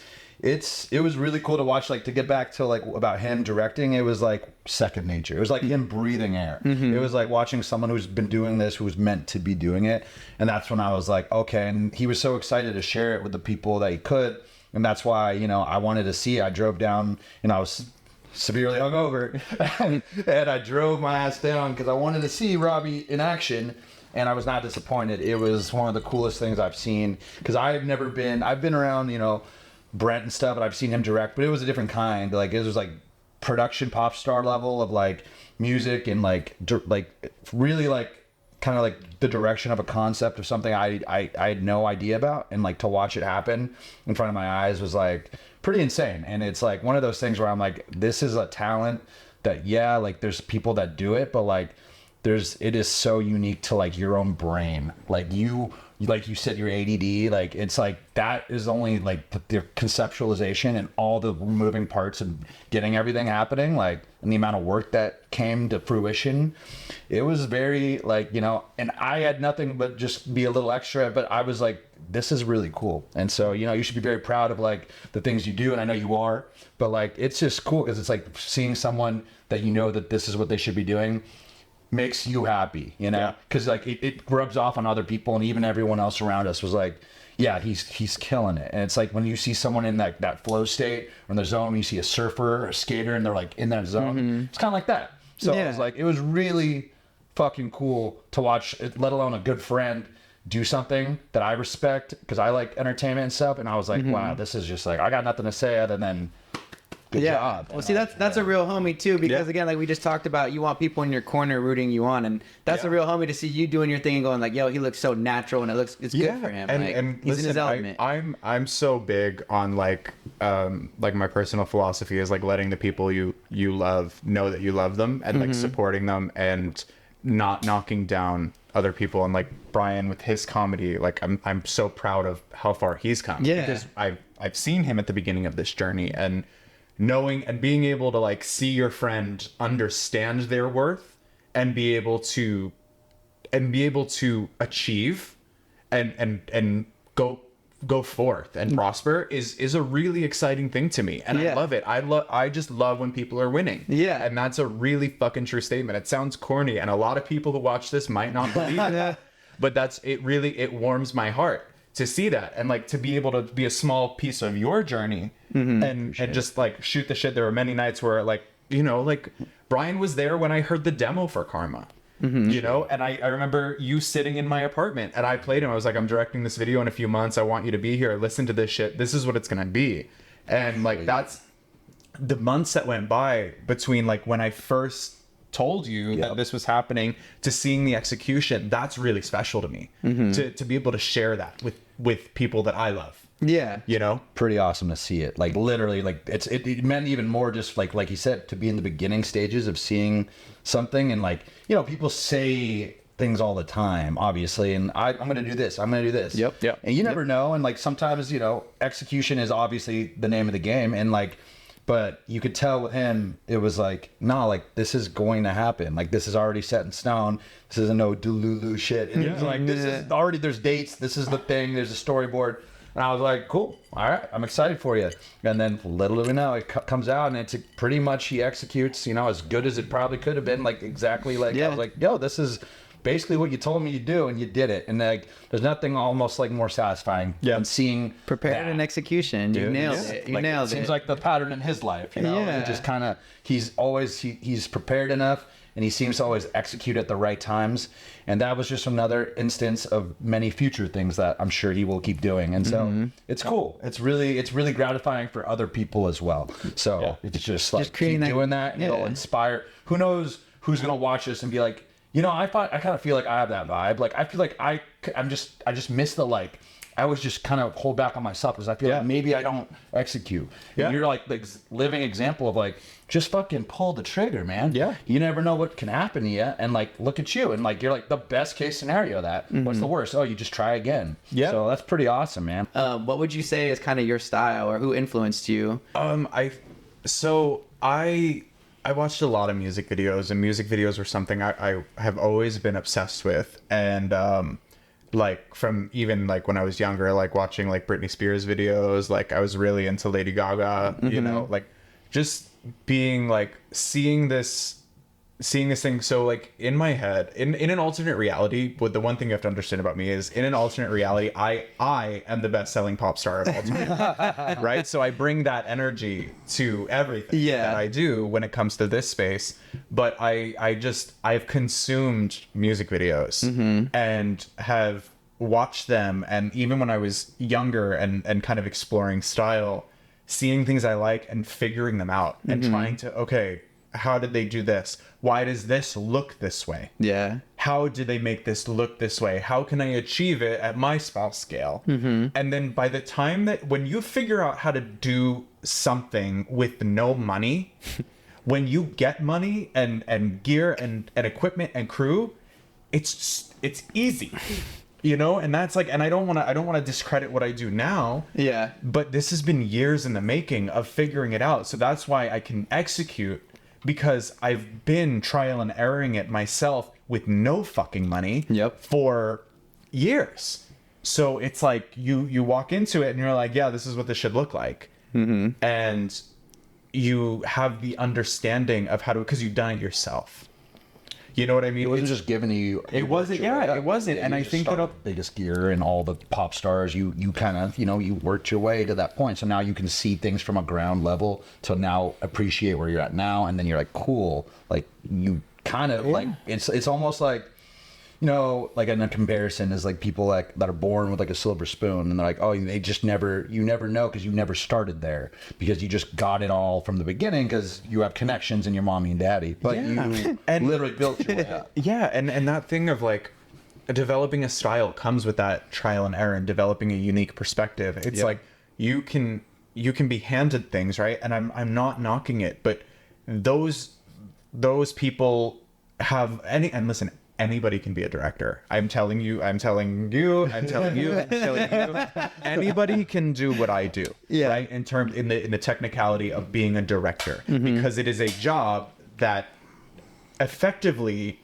was really cool to watch. Like, to get back to like about him directing, it was like second nature. It was like him breathing air. It was like watching someone who's been doing this, who was meant to be doing it. And that's when I was like, okay. And he was so excited to share it with the people that he could. And that's why, you know, I wanted to see it. I drove down and I was severely hungover and I drove my ass down because I wanted to see Robbie in action. And I was not disappointed. It was one of the coolest things I've seen, because I've been around, you know, Brent and stuff, and I've seen him direct, but it was a different kind. Like, it was like production pop star level of like music and like really like kind of like the direction of a concept of something I had no idea about, and like to watch it happen in front of my eyes was like pretty insane. And it's like one of those things where I'm like, this is a talent that, yeah, like there's people that do it, but like it is so unique to like your own brain. Like you said, your ADD, like it's like that is only like the conceptualization and all the moving parts and getting everything happening, like, and the amount of work that came to fruition. It was very like, you know, and I had nothing but just be a little extra, but I was like, this is really cool. And so, you know, you should be very proud of like the things you do, and I know you are, but like it's just cool because it's like seeing someone that you know that this is what they should be doing makes you happy, you know, because like it rubs off on other people, and even everyone else around us was like, yeah, he's killing it. And it's like when you see someone in that flow state or in the zone, you see a surfer or a skater and they're like in that zone, it's kind of like that. So it was like, it was really fucking cool to watch, let alone a good friend do something that I respect, because I like entertainment and stuff. And I was like, wow, this is just like, I got nothing to say other than good job. Well, see, that's a real homie too, because again, like we just talked about, you want people in your corner rooting you on, and that's a real homie to see you doing your thing and going like, yo, he looks so natural, and it's good for him. And he's listen, in his element. I'm so big on like my personal philosophy is like letting the people you love know that you love them, and like supporting them, and not knocking down other people. And like Brian with his comedy, like I'm so proud of how far he's come, because I've seen him at the beginning of this journey, and knowing and being able to like see your friend understand their worth and be able to achieve and go forth and prosper is a really exciting thing to me, and I love it. I just love when people are winning. And that's a really fucking true statement. It sounds corny, and a lot of people who watch this might not believe it, but it warms my heart to see that, and like to be able to be a small piece of your journey, and just like shoot the shit. There were many nights where like, you know, like Brian was there when I heard the demo for Karma, you know, and I remember you sitting in my apartment and I played him. I was like, I'm directing this video in a few months. I want you to be here. Listen to this shit. This is what it's going to be. And like, that's the months that went by between like when I first told you that this was happening to seeing the execution. That's really special to me, to be able to share that with people that I love. You know, pretty awesome to see it. Like literally, like it meant even more just like you said, to be in the beginning stages of seeing something. And like, you know, people say things all the time, obviously, and I'm gonna do this, I'm gonna do this. And you never know. And like sometimes, you know, execution is obviously the name of the game, and like, but you could tell with him, it was like, nah, like this is going to happen. Like this is already set in stone. This isn't no delulu shit. And it's like, this is already, there's dates. This is the thing. There's a storyboard. And I was like, cool. All right. I'm excited for you. And then little do we know, it comes out, and it's pretty much, he executes, you know, as good as it probably could have been. Like exactly like, I was like, yo, this is basically what you told me to do, and you did it. And like, there's nothing almost like more satisfying than seeing prepared and execution. You nailed it. You nailed it. Seems like the pattern in his life, you know. He just kind of, he's prepared enough, and he seems to always execute at the right times. And that was just another instance of many future things that I'm sure he will keep doing. And so it's cool. It's really gratifying for other people as well. So it's just like, keep doing that, and it'll inspire. Who knows who's gonna watch this and be like, I kind of feel like I have that vibe. Like, I feel like I just miss the, like, I always just kind of hold back on myself because I feel like maybe I don't execute. Yeah. And you're like the living example of, like, just fucking pull the trigger, man. Yeah. You never know what can happen to you. And, like, look at you. And, like, you're like the best case scenario of that. What's the worst? Oh, you just try again. Yeah. So that's pretty awesome, man. What would you say is kind of your style, or who influenced you? I watched a lot of music videos, and music videos were something I have always been obsessed with. And like from even like when I was younger, like watching like Britney Spears videos, like I was really into Lady Gaga, you know, like just being like seeing this thing. So like in my head, in an alternate reality, what the one thing you have to understand about me is, in an alternate reality, I am the best-selling pop star of all time. Right? So I bring that energy to everything that I do when it comes to this space. But I've consumed music videos and have watched them, and even when I was younger and kind of exploring style, seeing things I like and figuring them out and trying to, okay, how did they do this? Why does this look this way? Yeah. How did they make this look this way? How can I achieve it at my spouse scale? And then by the time that when you figure out how to do something with no money, when you get money and gear and equipment and crew, it's easy. You know, and that's like, and I don't want to discredit what I do now. Yeah. But this has been years in the making of figuring it out. So that's why I can execute, because I've been trial and erroring it myself with no fucking money for years. So it's like you walk into it and you're like, yeah, this is what this should look like. And you have the understanding of how to, because you've done it yourself. You know what I mean? It wasn't just giving you. It wasn't. Yeah, it wasn't. And I think that the biggest gear and all the pop stars, you kind of, you worked your way to that point. So now you can see things from a ground level to now appreciate where you're at now. And then you're like, cool. Like you kind of like, it's almost like, like in a comparison is like people like that are born with like a silver spoon, and they're like, oh, they just you never know because you never started there, because you just got it all from the beginning because you have connections in your mommy and daddy, but you literally built your way up. Yeah, and that thing of like developing a style comes with that trial and error and developing a unique perspective. It's like you can be handed things, right? And I'm not knocking it, but those people have and listen, anybody can be a director. I'm telling you. Anybody can do what I do. Yeah. Right? In the technicality of being a director, because it is a job that effectively,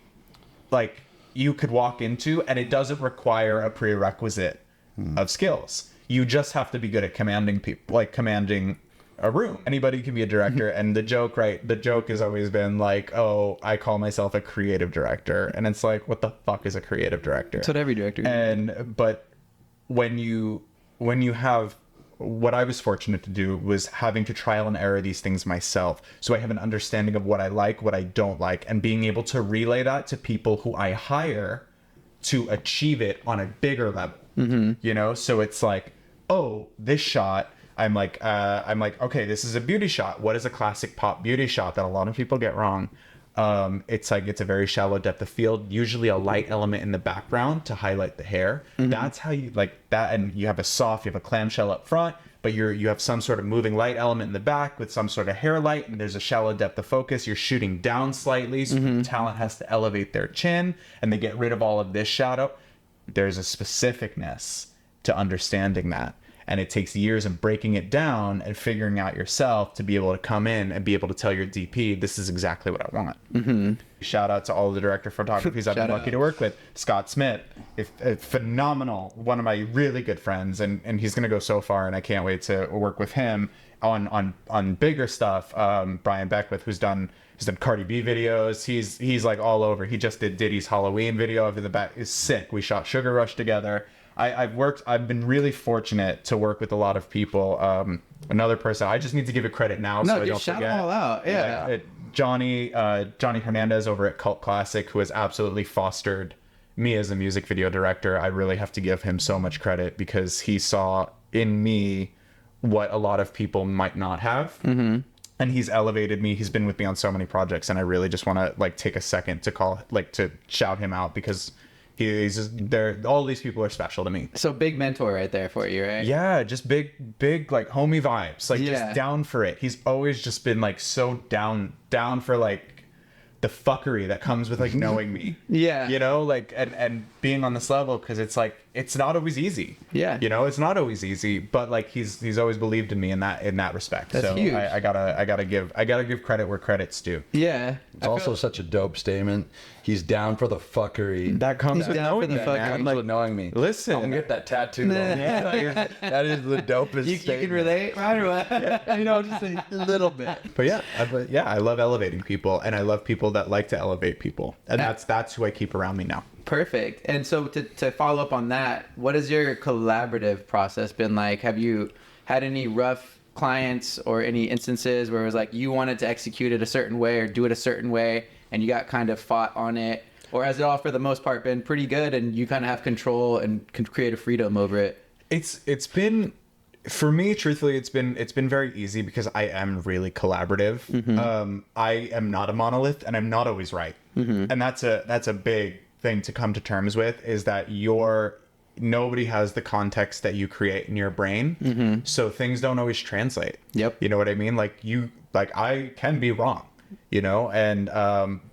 like, you could walk into, and it doesn't require a prerequisite of skills. You just have to be good at commanding people, like commanding a room. Anybody can be a director. And the joke has always been like, oh, I call myself a creative director. And it's like, what the fuck is a creative director? That's what every director is. But when you have, what I was fortunate to do was having to trial and error these things myself. So I have an understanding of what I like, what I don't like, and being able to relay that to people who I hire to achieve it on a bigger level. So it's like, oh, this shot, I'm like, okay, this is a beauty shot. What is a classic pop beauty shot that a lot of people get wrong? It's like, it's a very shallow depth of field, usually a light element in the background to highlight the hair. That's how you like that. And you have a clamshell up front, but you have some sort of moving light element in the back with some sort of hair light, and there's a shallow depth of focus. You're shooting down slightly, so the talent has to elevate their chin, and they get rid of all of this shadow. There's a specificness to understanding that. And it takes years of breaking it down and figuring out yourself to be able to come in and be able to tell your DP, this is exactly what I want. Shout out to all the director photographies I've been lucky to work with. Scott Smith, a phenomenal, one of my really good friends, and he's going to go so far, and I can't wait to work with him on bigger stuff. Brian Beckwith, who's done Cardi B videos. He's like all over. He just did Diddy's Halloween video over the back. Is sick. We shot Sugar Rush together. I've been really fortunate to work with a lot of people. Another person, I just need to give it credit now, so I don't shout forget. them all out. Yeah. Johnny Hernandez over at Cult Classic, who has absolutely fostered me as a music video director. I really have to give him so much credit, because he saw in me what a lot of people might not have. and he's elevated me. He's been with me on so many projects, and I really just want to like take a second to shout him out, because he's just there. All these people are special to me. So big mentor right there for you, right? Yeah, just big like homie vibes, like just down for it. He's always just been like so down for like the fuckery that comes with like knowing me. Yeah. You know, like and being on this level, because it's like it's not always easy. Yeah. You know, it's not always easy, but like he's always believed in me in that respect. That's so huge. I gotta give credit where credit's due. Yeah. It's also such a dope statement. He's down for the fucking. That comes with down for knowing the me, fucking- man. Comes Like, with knowing me. listen, I'm gonna get that tattoo. Though. That is the dopest. You can relate, right? Or what? You know, just a little bit. but yeah, I love elevating people, and I love people that like to elevate people, and that's who I keep around me now. Perfect. And so to follow up on that, what has your collaborative process been like? Have you had any rough clients or any instances where it was like you wanted to execute it a certain way or do it a certain way and you got kind of fought on it? Or has it all for the most part been pretty good and you kind of have control and creative freedom over it? It's been, for me, truthfully, it's been very easy because I am really collaborative. I am not a monolith, and I'm not always right. And that's a big thing to come to terms with, is that nobody has the context that you create in your brain. So things don't always translate. Yep. You know what I mean? Like I can be wrong, you know, and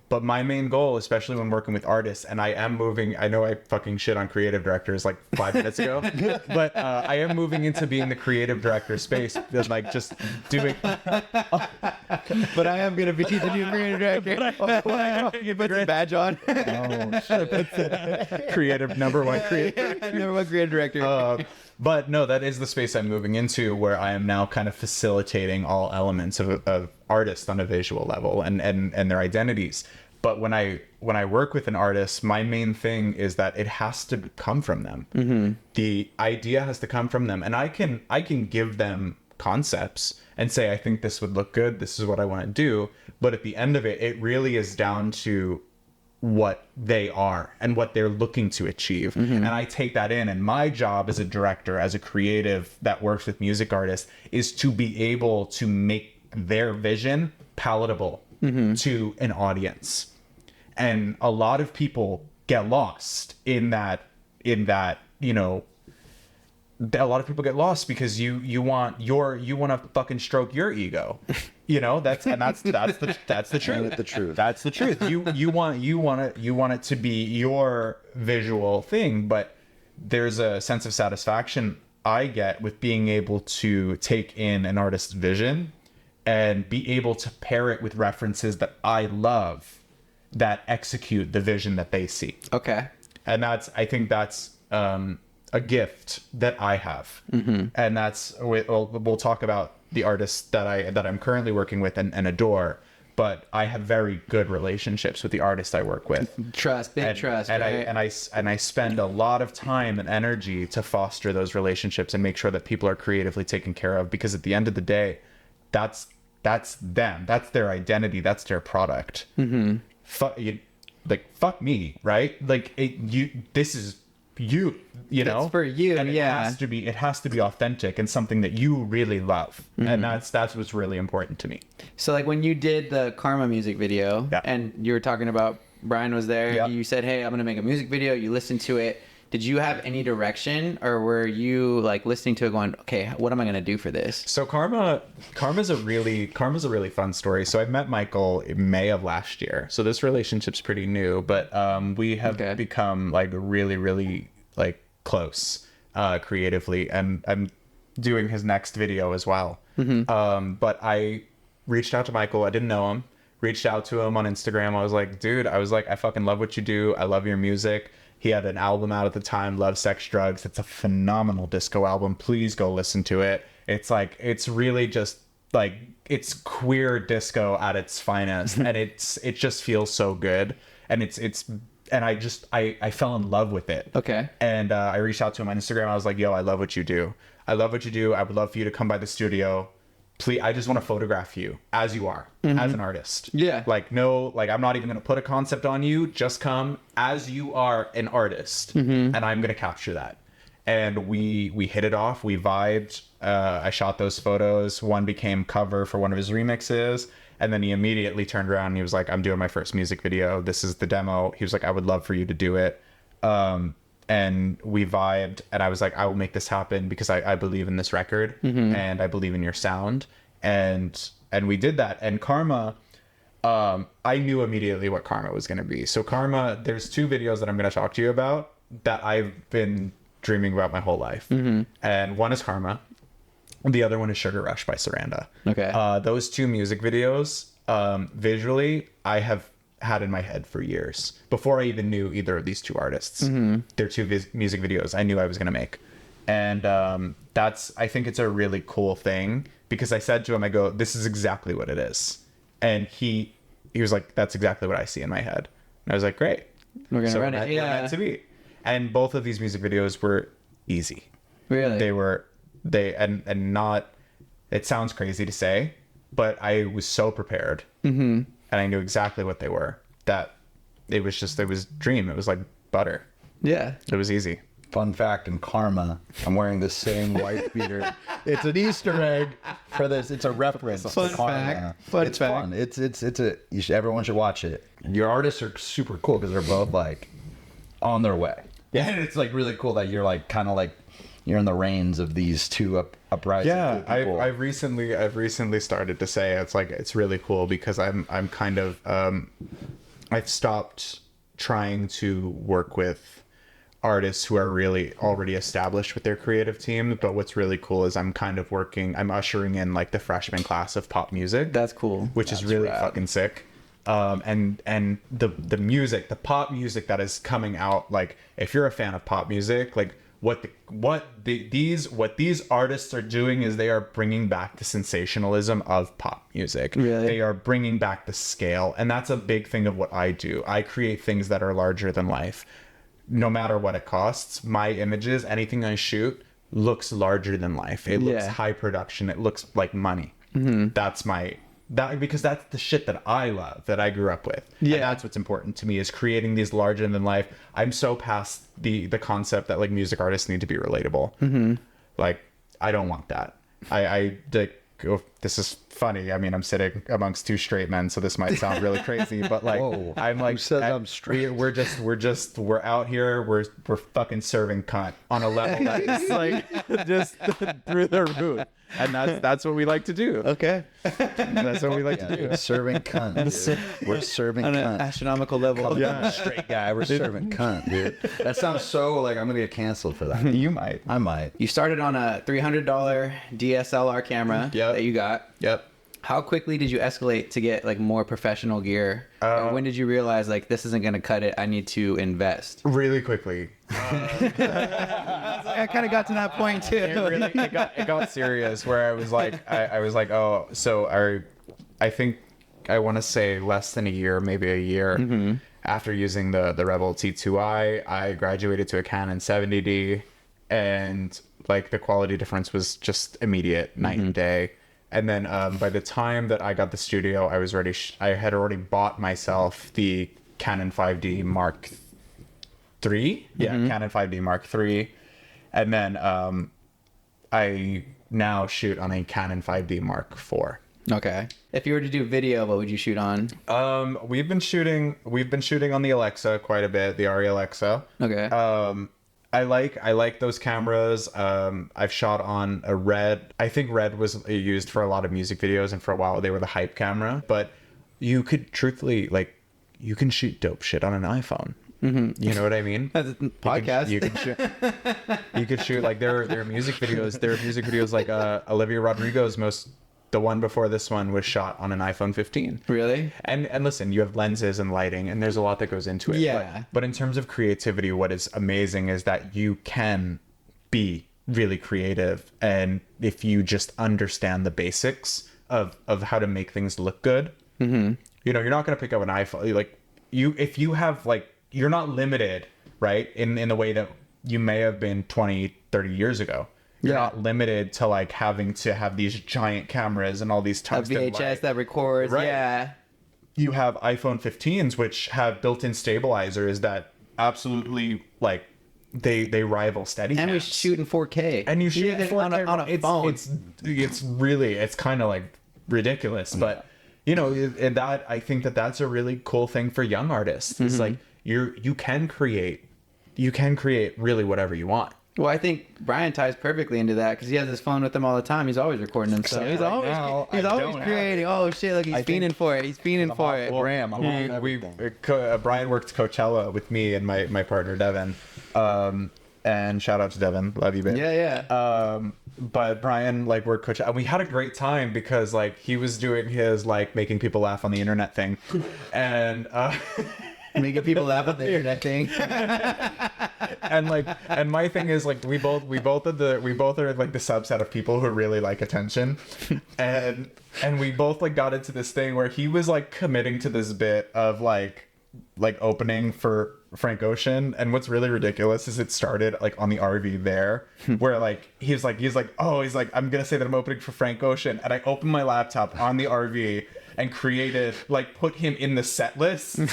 but my main goal, especially when working with artists, and I am moving, I know I fucking shit on creative directors like 5 minutes ago, but I am moving into being the creative director space, like just doing. But I am going to be the new creative director. You put the badge on. Creative number one creative. Number one creative director. But no, that is the space I'm moving into, where I am now kind of facilitating all elements of artists on a visual level and their identities. But when I work with an artist, my main thing is that it has to come from them. The idea has to come from them, and I can give them concepts and say, I think this would look good. This is what I want to do. But at the end of it, it really is down to what they are and what they're looking to achieve. And I take that in, and my job as a director, as a creative that works with music artists, is to be able to make their vision palatable to an audience. And a lot of people get lost in that, you know, a lot of people get lost because you want to fucking stroke your ego. You know, that's the truth. The truth. That's the truth. You want it to be your visual thing, but there's a sense of satisfaction I get with being able to take in an artist's vision and be able to pair it with references that I love that execute the vision that they see. Okay. And I think that's a gift that I have. And that's, we'll talk about the artists that I'm currently working with and adore, but I have very good relationships with the artists I work with. Trust, big trust, and right? I spend a lot of time and energy to foster those relationships and make sure that people are creatively taken care of, because at the end of the day, that's them, that's their identity, that's their product. Fuck me, right? Like this is you know, it's for you, and yeah. it has to be authentic and something that you really love. And that's what's really important to me. So like when you did the Karma music video, Yeah. and you were talking about Brian was there, Yeah. you said, hey, I'm going to make a music video. You listened to it. Did you have any direction, or were you like listening to it going, okay, what am I going to do for this? So Karma's a really fun story. So I met Michael in May of last year. So this relationship's pretty new, but we have become like really, really like close creatively, and I'm doing his next video as well. But I reached out to Michael. I didn't know him. Reached out to him on Instagram. I was like, dude, I fucking love what you do. I love your music. He had an album out at the time, Love, Sex, Drugs. It's a phenomenal disco album. Please go listen to it. It's like, it's really just like, it's queer disco at its finest. And it just feels so good. And I fell in love with it. Okay. And I reached out to him on Instagram. I was like, yo, I love what you do. I love what you do. I would love for you to come by the studio. Please, I just want to photograph you as you are, as an artist. Yeah. Like, no, like, I'm not even going to put a concept on you. Just come as you are, an artist. And I'm going to capture that. and we hit it off. We vibed. I shot those photos. One became cover for one of his remixes. And then he immediately turned around and he was like, I'm doing my first music video. This is the demo. He was like, I would love for you to do it. And we vibed. And I was like, I will make this happen because I believe in this record and I believe in your sound. And we did that. And Karma, I knew immediately what Karma was going to be. So Karma, there's 2 videos that I'm going to talk to you about that I've been dreaming about my whole life. And one is Karma. The other one is Sugar Rush by Saranda. Okay. Those 2 music videos, visually, I have had in my head for years. Before I even knew either of these 2 artists. They're 2 music videos I knew I was going to make. And I think it's a really cool thing because I said to him, I go, this is exactly what it is. And he was like, that's exactly what I see in my head. And I was like, great. We're going to run it. We're meant to be. And both of these music videos were easy. Really? And not, it sounds crazy to say, but I was so prepared and I knew exactly what they were, that it was dream. It was like butter. Yeah. It was easy. Fun fact, in Karma, I'm wearing the same white beater. It's an Easter egg for this. It's a reference to Fun Karma. fact. Fun It's fact. fun. Everyone should watch it. Your artists are super cool because they're both like on their way. Yeah, and it's like really cool that you're like kind of like you're in the reigns of these 2 uprising. Yeah, people. I've recently started to say it's really cool because I'm kind of I've stopped trying to work with artists who are really already established with their creative team, but what's really cool is I'm ushering in like the freshman class of pop music. That's cool. Which is really fucking sick. And the music, the pop music that is coming out, like if you're a fan of pop music, like what these artists are doing is they are bringing back the sensationalism of pop music. Really? They are bringing back the scale, and that's a big thing of what I do. I create things that are larger than life. No matter what it costs, my images, anything I shoot looks larger than life. It looks high production. It looks like money. Because that's the shit that I love, that I grew up with. Yeah. And that's what's important to me, is creating these larger than life. I'm so past the concept that like music artists need to be relatable. Like, I don't want that. This is funny. I mean, I'm sitting amongst 2 straight men, so this might sound really crazy, but like, Whoa. I'm like, Who said I'm straight? we're out here. We're fucking serving cunt on a level that is like just through the roof, and that's what we like to do. Okay. That's what we like to do. Serving cunt. Dude. We're serving On an cunt. astronomical level. Yeah, straight guy. We're serving cunt, dude. That sounds so like I'm gonna get canceled for that. You might. I might. You started on a $300 DSLR camera that you got. Yep. How quickly did you escalate to get like more professional gear? And when did you realize like this isn't gonna cut it? I need to invest. Really quickly. I kind of got to that point too. It got serious where I was like, oh, so I think I want to say less than a year, maybe a year after using the Rebel T2i, I graduated to a Canon 70D, and like the quality difference was just immediate, night and day. And then by the time that I got the studio, I was ready. I had already bought myself the Canon 5D Mark III. Yeah, Canon 5D Mark III. And then I now shoot on a Canon 5D Mark IV. Okay. If you were to do video, what would you shoot on? We've been shooting on the Alexa quite a bit, the Arri Alexa. Okay. I like those cameras. I've shot on a Red. I think Red was used for a lot of music videos, and for a while they were the hype camera. But you could truthfully, like, you can shoot dope shit on an iPhone. You know what I mean? Podcast. You could shoot like there are music videos. There are music videos like Olivia Rodrigo's the one before this one was shot on an iPhone 15. Really? And listen, you have lenses and lighting, and there's a lot that goes into it. Yeah. But in terms of creativity, what is amazing is that you can be really creative, and if you just understand the basics of how to make things look good, you know, you're not going to pick up an iPhone. Like if you have like, you're not limited, right? In the way that you may have been 20, 30 years ago. You're not limited to like having to have these giant cameras and all these tungsten VHS light. that records. Right. Yeah. You have iPhone 15s, which have built-in stabilizers that absolutely like they rival Steadicams. And we shoot in 4K. And you shoot it on a phone. It's really, it's kind of like ridiculous, but you know, and that, I think that's a really cool thing for young artists. It's like you can create really whatever you want. Well, I think Brian ties perfectly into that because he has his phone with him all the time. He's always recording himself. He's always creating. Oh shit! Look, he's fiending for it. He's fiending for it. Brian worked Coachella with me and my partner Devin, and shout out to Devin, love you, babe. Yeah. But Brian like worked Coachella, and we had a great time because like he was doing his like making people laugh on the internet thing, and. Making people laugh at the internet thing. and my thing is like we both are like the subset of people who really like attention, and we both like got into this thing where he was like committing to this bit of like opening for Frank Ocean, and what's really ridiculous is it started like on the RV there where like he's like I'm gonna say that I'm opening for Frank Ocean, and I opened my laptop on the RV and created put him in the set list of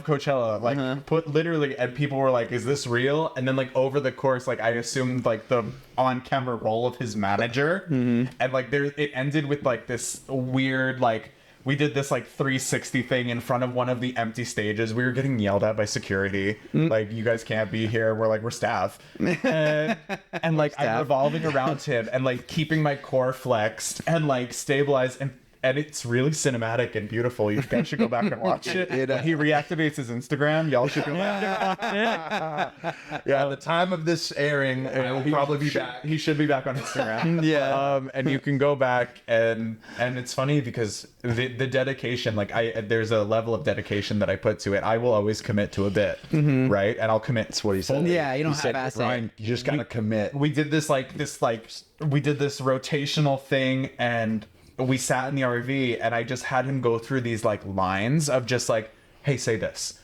Coachella, put literally, and people were like, is this real? And then like over the course, like I assumed like the on-camera role of his manager, and like it ended with like this weird like we did this like 360 thing in front of one of the empty stages. We were getting yelled at by security. Like, you guys can't be here. We're staff. And like I'm revolving around him and like keeping my core flexed and like stabilized, and it's really cinematic and beautiful. You guys should go back and watch it. When he reactivates his Instagram, y'all should go back and watch it. Yeah, at the time of this airing, I will probably be back. He should be back on Instagram. Yeah. And you can go back and it's funny because the dedication, like there's a level of dedication that I put to it. I will always commit to a bit, right? And I'll commit. That's what he said. Yeah, you don't have to Ryan, you just gotta commit. We did this rotational thing, and we sat in the RV, and I just had him go through these like lines of just like, hey, say this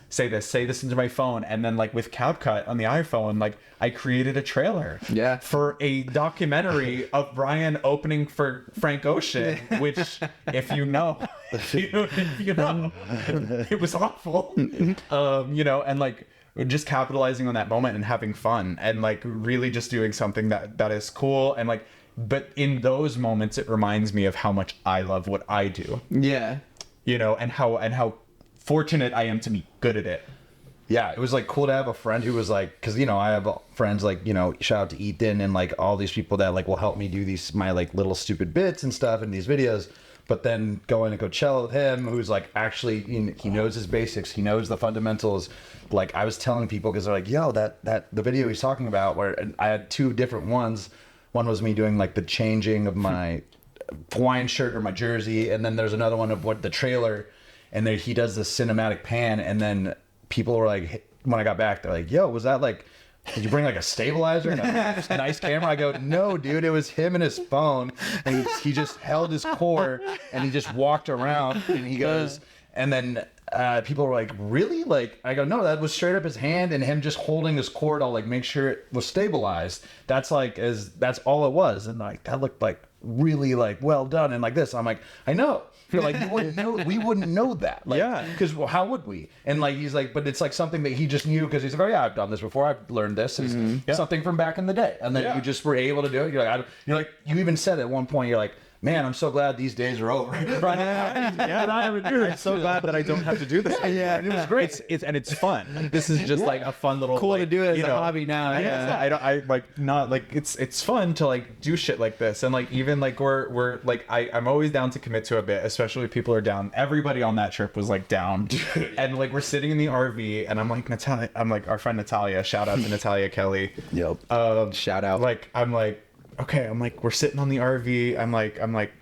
into my phone. And then like with CapCut on the iPhone, like I created a trailer for a documentary of Brian opening for Frank Ocean, which if you know, it was awful. And like just capitalizing on that moment and having fun and like really just doing something that is cool. And like, but in those moments, it reminds me of how much I love what I do. Yeah. And how fortunate I am to be good at it. Yeah, it was like cool to have a friend who was like, because I have friends like shout out to Ethan and like all these people that like will help me do my like little stupid bits and stuff in these videos. But then going to Coachella with him, who's like actually he knows his basics, he knows the fundamentals. Like I was telling people because they're like, yo, that the video he's talking about, where I had two different ones. One was me doing like the changing of my Hawaiian shirt or my jersey, and then there's another one of what the trailer, and there he does the cinematic pan, and then people were like, when I got back, they're like, yo, was that like, did you bring like a stabilizer and a nice camera? I go, no, dude, it was him and his phone, and he just held his core and he just walked around, and he goes, and then people were like, really? Like, I go, no, that was straight up his hand and him just holding his core to like make sure it was stabilized. That's all it was. And like, that looked like really like well done. And like this, I'm like, I know. They're like, we wouldn't know that. Like, yeah. Because how would we? And like, he's like, but it's like something that he just knew because he's like, oh yeah, I've done this before. I've learned this. It's something from back in the day. And then you just were able to do it. You're like, you even said at one point, you're like, man, I'm so glad these days are over. I'm so glad that I don't have to do this. Yeah, it was great. It's fun. This is just like a fun little cool like, to do it as a hobby now. It's fun to like do shit like this, and like even like we're like I'm always down to commit to a bit, especially if people are down. Everybody on that trip was like down, and like we're sitting in the RV, and I'm like our friend Natalia. Shout out to Natalia Kelly. Yep. Shout out. Like I'm like. Okay, I'm like, we're sitting on the RV. I'm like,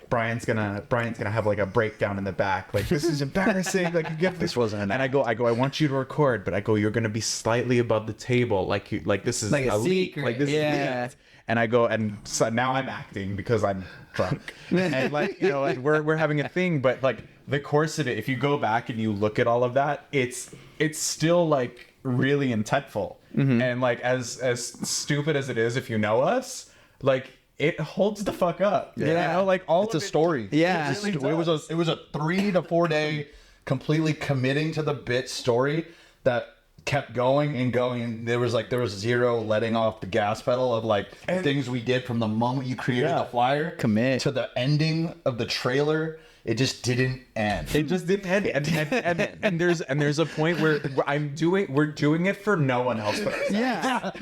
Brian's gonna have like a breakdown in the back. Like, this is embarrassing. Like, you get this wasn't. And I go, I want you to record, but I go, you're gonna be slightly above the table. Like this is like a secret. Like this is and I go, and so now I'm acting because I'm drunk. And like, like we're having a thing, but like the course of it, if you go back and you look at all of that, it's still like really intentful. And like as stupid as it is, if you know us. Like it holds the fuck up. Yeah. Like it's a story. Yeah. It was a 3 to 4 day completely committing to the bit story that kept going and going, and there was zero letting off the gas pedal of like things we did from the moment you created the flyer Commit. to the ending of the trailer. It just didn't end. It just didn't end. And there's a point where we're doing it for no one else but ourselves. Yeah.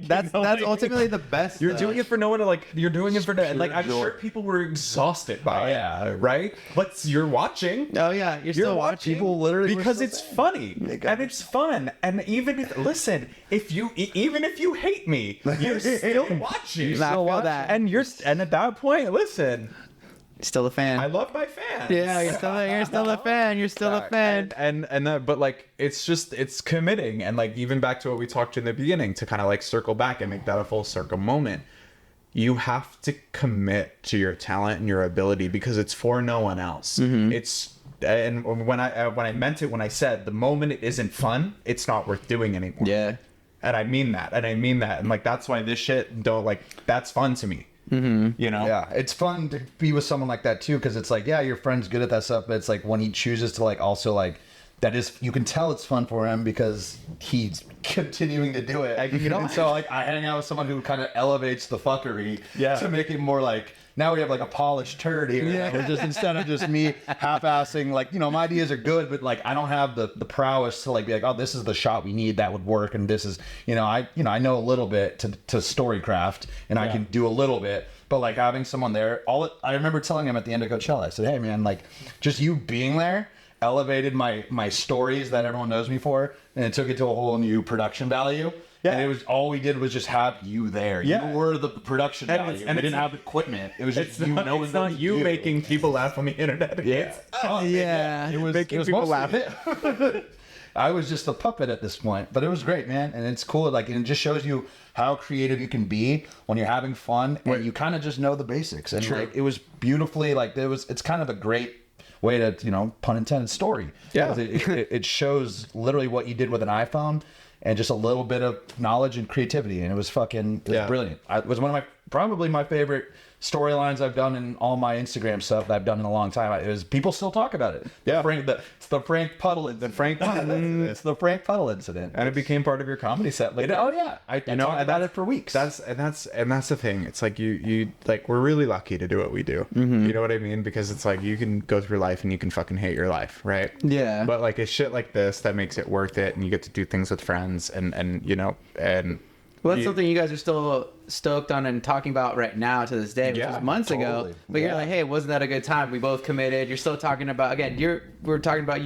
That's ultimately the best. You're doing it for no one. You're doing it for like I'm sure people were exhausted by it, right? But you're watching. Oh yeah, you're still watching. People literally Because it's funny and it's fun. And even if you hate me, you're still watching. And at that point, listen. Still a fan. I love my fans. Yeah, you're still a fan. You're still a fan. But like it's committing, and like even back to what we talked in the beginning, to kind of like circle back and make that a full circle moment. You have to commit to your talent and your ability because it's for no one else. And when I meant it when I said the moment it isn't fun, it's not worth doing anymore. Yeah. And I mean that. And like that's why this shit that's fun to me. You know? Yeah, it's fun to be with someone like that too, because it's like, yeah, your friend's good at that stuff, but it's like when he chooses to like also like that is, you can tell it's fun for him because he's continuing to do it. And so like I hang out with someone who kind of elevates the fuckery to make it more like, now we have like a polished turd here. Yeah. We're just, instead of just me half-assing, like, you know, my ideas are good, but like I don't have the prowess to like be like, oh, this is the shot we need that would work, and this is, I know a little bit to storycraft, and I can do a little bit, but like having someone there, I remember telling him at the end of Coachella, I said, hey man, like just you being there elevated my stories that everyone knows me for, and it took it to a whole new production value. Yeah. And it was, all we did was just have you there. Yeah. You were the production value. And we didn't have equipment. It was just you knowing. It's not you making people laugh on the internet. Yeah. Yeah. It was making people laugh. I was just a puppet at this point, but it was great, man. And it's cool. Like, and it just shows you how creative you can be when you're having fun and you kind of just know the basics. And like, it was beautifully, like, it's kind of a great way to, pun intended, story. Yeah. It shows literally what you did with an iPhone and just a little bit of knowledge and creativity. And it was brilliant. It was one of probably my favorite storylines I've done in all my Instagram stuff that I've done in a long time. People still talk about it. Yeah. It's the Frank Puddle incident. It's the Frank Puddle incident. And it became part of your comedy set. Like, I talked about it for weeks. That's the thing. It's like you like, we're really lucky to do what we do. Mm-hmm. You know what I mean? Because it's like you can go through life and you can fucking hate your life, right? Yeah. But like it's shit like this that makes it worth it, and you get to do things with friends and well, that's something you guys are still stoked on and talking about right now to this day, which was months ago. But you're like, hey, wasn't that a good time? We both committed. You're still talking about, again, we're talking about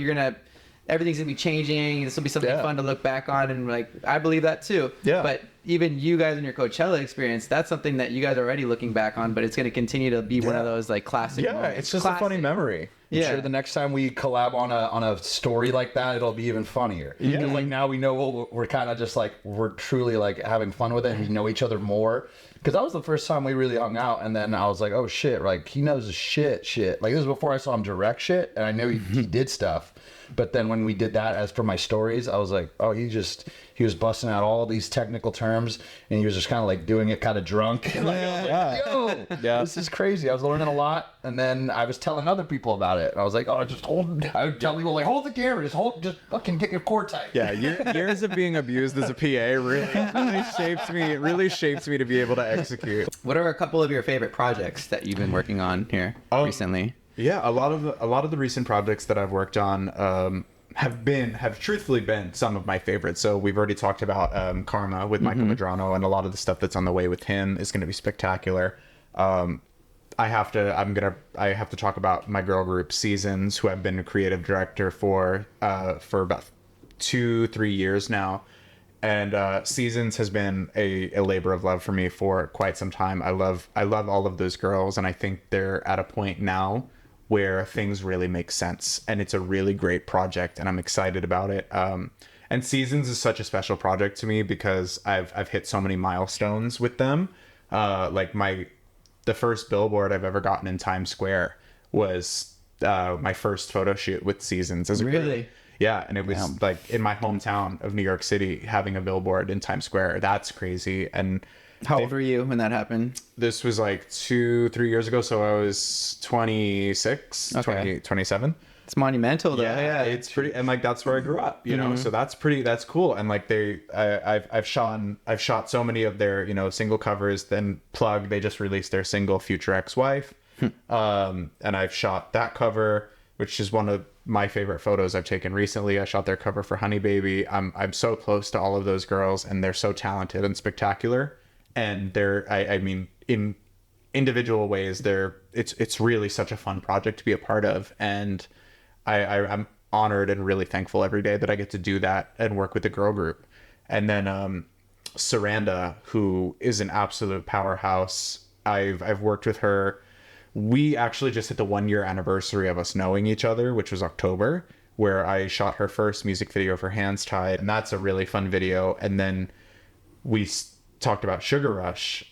everything's gonna be changing. This will be something fun to look back on, and like I believe that too. Yeah. But even you guys in your Coachella experience, that's something that you guys are already looking back on, but it's gonna continue to be one of those like classic moments. It's just a funny memory. I'm sure the next time we collab on a story like that, it'll be even funnier. Yeah. Because like now we know we're kind of just like, we're truly like having fun with it, and we know each other more. Because that was the first time we really hung out, and then I was like, oh shit, like he knows his shit. Like this was before I saw him direct shit, and I knew he did stuff. But then when we did that as for my stories, I was like, oh, he was busting out all these technical terms, and he was just kind of like doing it kind of drunk. This is crazy. I was learning a lot, and then I was telling other people about it. And I was like, oh, I would tell people like, hold the camera, just fucking get your core tight. Yeah, years of being abused as a PA really shapes me. It really shapes me to be able to execute. What are a couple of your favorite projects that you've been working on here recently? Yeah, a lot of the recent projects that I've worked on have truthfully been some of my favorites. So we've already talked about Karma with Michael Medrano, and a lot of the stuff that's on the way with him is going to be spectacular. I have to talk about my girl group Seasons, who I've been a creative director for about 2-3 years now. And Seasons has been a labor of love for me for quite some time. I love all of those girls, and I think they're at a point now where things really make sense, and it's a really great project, and I'm excited about it. And Seasons is such a special project to me because I've hit so many milestones with them. Like the first billboard I've ever gotten in Times Square was my first photo shoot with Seasons as a group. Really? Yeah, and it was like in my hometown of New York City, having a billboard in Times Square. That's crazy. And how old were you when that happened? This was like 2-3 years ago, so I was 26, 27. It's monumental though. Yeah, it's pretty, and like that's where I grew up, you know. So that's cool. And like I've shot so many of their, you know, single covers. Then Plug, they just released their single Future Ex-Wife, and I've shot that cover, which is one of my favorite photos I've taken recently. I shot their cover for Honey Baby. I'm so close to all of those girls, and they're so talented and spectacular. And I mean, in individual ways, it's really such a fun project to be a part of. And I'm honored and really thankful every day that I get to do that and work with the girl group. And then Saranda, who is an absolute powerhouse. I've worked with her. We actually just hit the 1-year anniversary of us knowing each other, which was October, where I shot her first music video for Hands Tied. And that's a really fun video. And then we talked about Sugar Rush,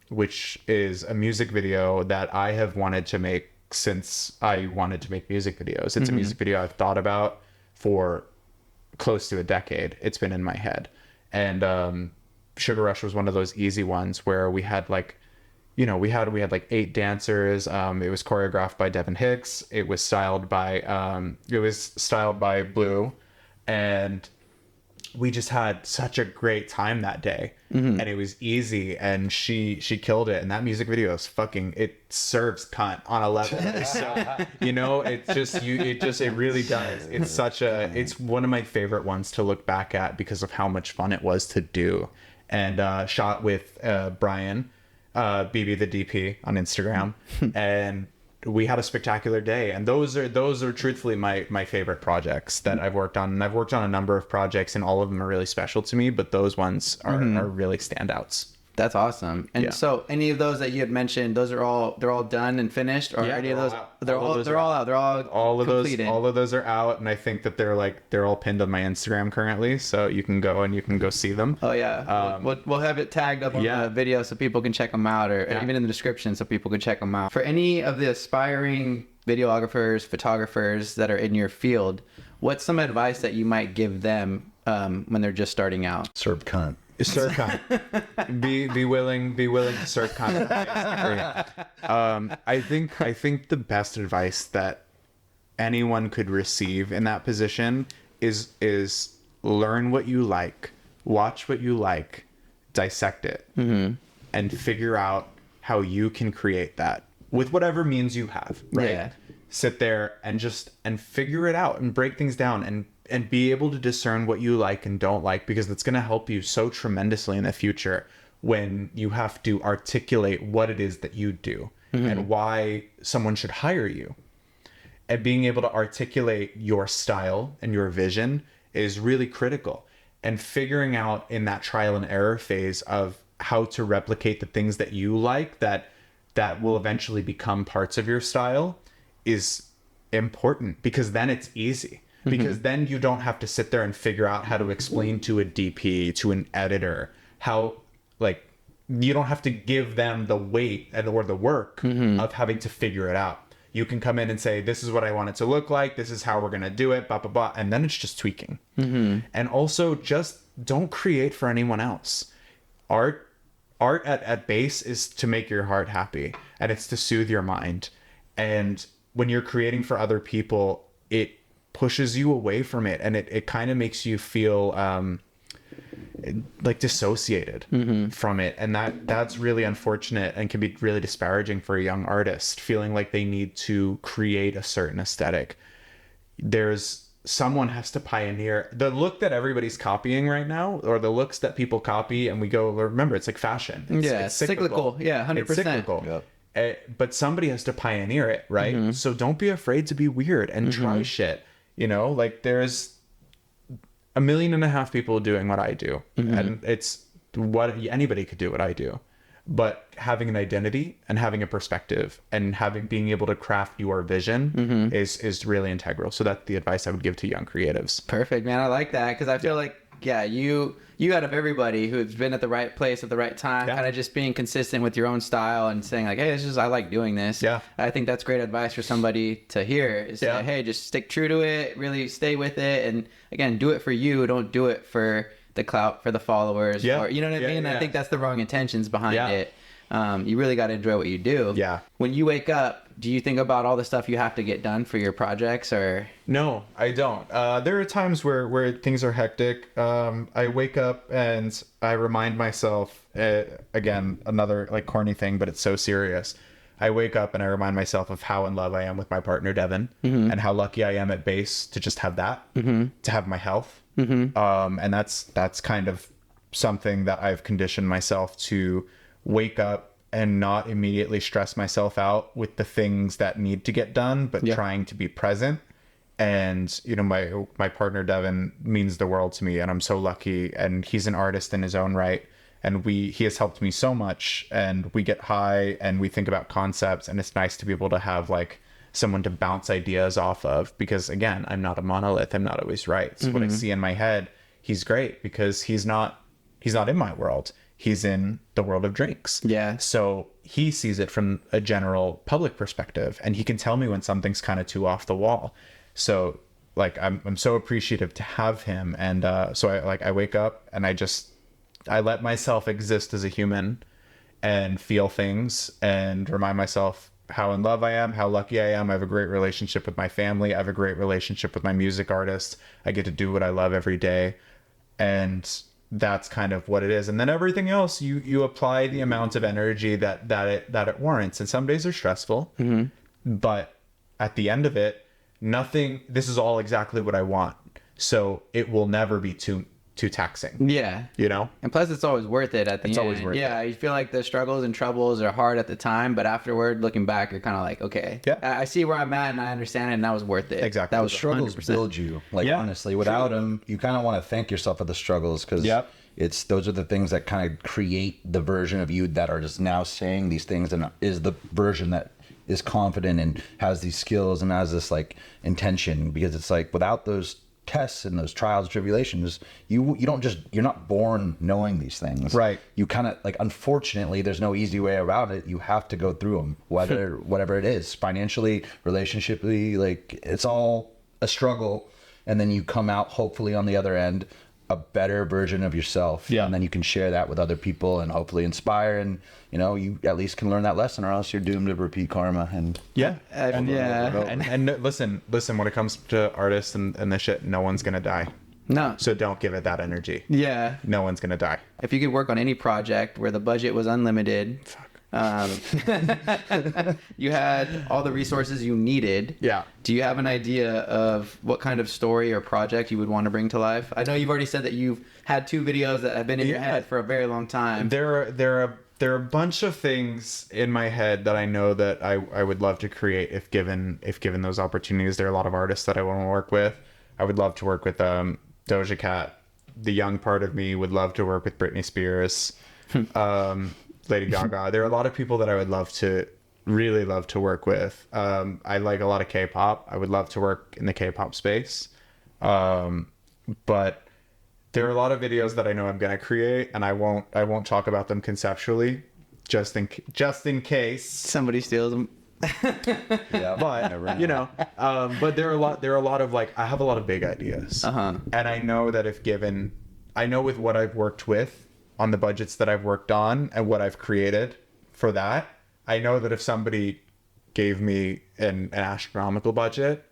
which is a music video that I have wanted to make since I wanted to make music videos. It's a music video I've thought about for close to a decade. It's been in my head. And Sugar Rush was one of those easy ones where we had like, you know, we had like 8 dancers. It was choreographed by Devin Hicks. It was styled by Blue, and we just had such a great time that day. And it was easy, and she killed it. And that music video is it serves cunt on a level. So, you know, it really does. It's one of my favorite ones to look back at because of how much fun it was to do. And shot with Brian, BB the DP on Instagram. And we had a spectacular day. And those are truthfully my favorite projects that I've worked on. And I've worked on a number of projects, and all of them are really special to me, but those ones are really standouts. That's awesome. And so any of those that you had mentioned, they're all done and finished, or any of those they're all out. They're all completed. All of those are out, and I think that they're all pinned on my Instagram currently, so you can go see them. Oh yeah. We'll have it tagged up on the video so people can check them out, or even in the description so people can check them out. For any of the aspiring videographers, photographers that are in your field, what's some advice that you might give them when they're just starting out? Serve cunt. Serve cunt. Be willing to serve cunt. I think the best advice that anyone could receive in that position is learn what you like, watch what you like, dissect it, and figure out how you can create that with whatever means you have. Right? Yeah. Sit there and figure it out and break things down and be able to discern what you like and don't like, because that's going to help you so tremendously in the future when you have to articulate what it is that you do and why someone should hire you. And being able to articulate your style and your vision is really critical. And figuring out in that trial and error phase of how to replicate the things that you like that will eventually become parts of your style is important, because then it's easy. Because then you don't have to sit there and figure out how to explain to a DP, to an editor, how, like, you don't have to give them the weight or the work of having to figure it out. You can come in and say, this is what I want it to look like. This is how we're going to do it, blah, blah, blah. And then it's just tweaking. And also just don't create for anyone else. Art at base is to make your heart happy, and it's to soothe your mind. And when you're creating for other people, it pushes you away from it, and it kind of makes you feel like dissociated from it, and that's really unfortunate and can be really disparaging for a young artist, feeling like they need to create a certain aesthetic. Someone has to pioneer the look that everybody's copying right now, or the looks that people copy, and we go, remember, it's like fashion. It's cyclical. Yeah, 100%. It's cyclical. Yep. But somebody has to pioneer it, right? So don't be afraid to be weird and try shit. You know, like there's 1.5 million people doing what I do, and it's what anybody could do what I do. But having an identity and having a perspective and being able to craft your vision is really integral. So that's the advice I would give to young creatives. Perfect, man. I like that, because I feel like, you out of everybody who's been at the right place at the right time, kind of just being consistent with your own style and saying like, hey, I like doing this. Yeah. I think that's great advice for somebody to hear, is say, hey, just stick true to it, really stay with it. And again, do it for you. Don't do it for the clout, for the followers. Yeah. Or, you know what I mean? I think that's the wrong intentions behind it. You really got to enjoy what you do. Yeah. When you wake up do you think about all the stuff you have to get done for your projects, or? No, I don't. There are times where things are hectic. I wake up and I remind myself, again, another like corny thing, but it's so serious. I wake up and I remind myself of how in love I am with my partner, Devin, and how lucky I am at base to just have that, to have my health. And that's kind of something that I've conditioned myself to wake up and not immediately stress myself out with the things that need to get done, but trying to be present. And, you know, my partner, Devin, means the world to me, and I'm so lucky. And he's an artist in his own right. And he has helped me so much, and we get high and we think about concepts, and it's nice to be able to have like someone to bounce ideas off of, because again, I'm not a monolith. I'm not always right. So what I see in my head, he's great because he's not in my world. He's in the world of drinks. Yeah. So he sees it from a general public perspective, and he can tell me when something's kind of too off the wall. So like, I'm so appreciative to have him. And so I wake up and I let myself exist as a human and feel things and remind myself how in love I am, how lucky I am. I have a great relationship with my family. I have a great relationship with my music artist. I get to do what I love every day. And that's kind of what it is. And then everything else, you apply the amount of energy that it warrants. And some days are stressful, but at the end of it, this is all exactly what I want. So it will never be too taxing. Yeah. You know? And plus, it's always worth it at the end. It's always worth it. Yeah, you feel like the struggles and troubles are hard at the time, but afterward, looking back, you're kind of like, okay, I see where I'm at and I understand it, and that was worth it. Exactly. That was Struggles 100%. build you. Like, honestly, without them, you kind of want to thank yourself for the struggles, because those are the things that kind of create the version of you that are just now saying these things, and is the version that is confident and has these skills and has this like intention. Because it's like, without those tests and those trials and tribulations, you're not born knowing these things, right? You kind of like, unfortunately, there's no easy way around it. You have to go through them, whatever it is, financially, relationshiply, like it's all a struggle. And then you come out hopefully on the other end a better version of yourself, and then you can share that with other people and hopefully inspire, and you know, you at least can learn that lesson, or else you're doomed to repeat karma. And listen, when it comes to artists and this shit, no one's gonna die. No. So don't give it that energy. Yeah. No one's gonna die. If you could work on any project where the budget was unlimited, you had all the resources you needed. Yeah. Do you have an idea of what kind of story or project you would want to bring to life? I know you've already said that you've had 2 videos that have been in your head for a very long time. There are a bunch of things in my head that I know that I would love to create if given those opportunities. There are a lot of artists that I want to work with. I would love to work with Doja Cat. The young part of me would love to work with Britney Spears. Lady Gaga. There are a lot of people that I would really love to work with. I like a lot of K-pop. I would love to work in the K-pop space. But there are a lot of videos that I know I'm going to create, and I won't talk about them conceptually, just in case somebody steals them. But you know, but there are a lot of like, I have a lot of big ideas, and I know that I know with what I've worked with, on the budgets that I've worked on and what I've created for that, I know that if somebody gave me an astronomical budget,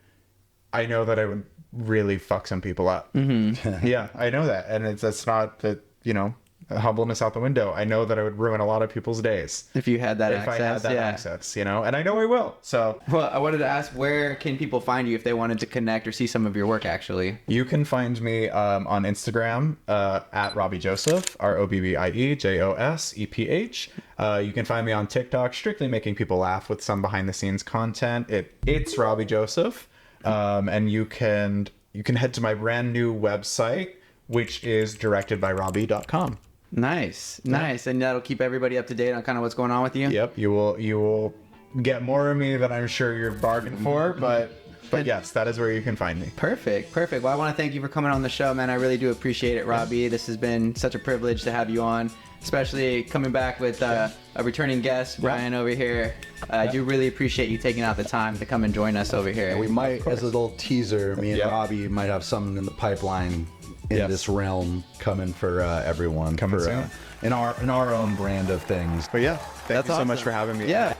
I know that I would really fuck some people up. Yeah, I know that. And that's not that, you know, humbleness out the window. I know that I would ruin a lot of people's days. If you had that access. If I had that access, you know, and I know I will. So, well, I wanted to ask, where can people find you if they wanted to connect or see some of your work, actually? You can find me on Instagram at Robbie Joseph, ROBBIEJOSEPH. You can find me on TikTok, strictly making people laugh with some behind the scenes content. It's Robbie Joseph. And you can head to my brand new website, which is directedbyrobbie.com. Nice. And that'll keep everybody up to date on kind of what's going on with you. Yep, you will get more of me than I'm sure you're bargained for, but yes, that is where you can find me. Perfect. Well, I want to thank you for coming on the show, man. I really do appreciate it, Robbie. This has been such a privilege to have you on, especially coming back with a returning guest, Brian, over here. I do really appreciate you taking out the time to come and join us over here. And we might, as a little teaser, me and Robbie might have something in the pipeline in this realm coming for everyone. Coming soon. In our own brand of things. But yeah, thank you so much for having me. Yeah.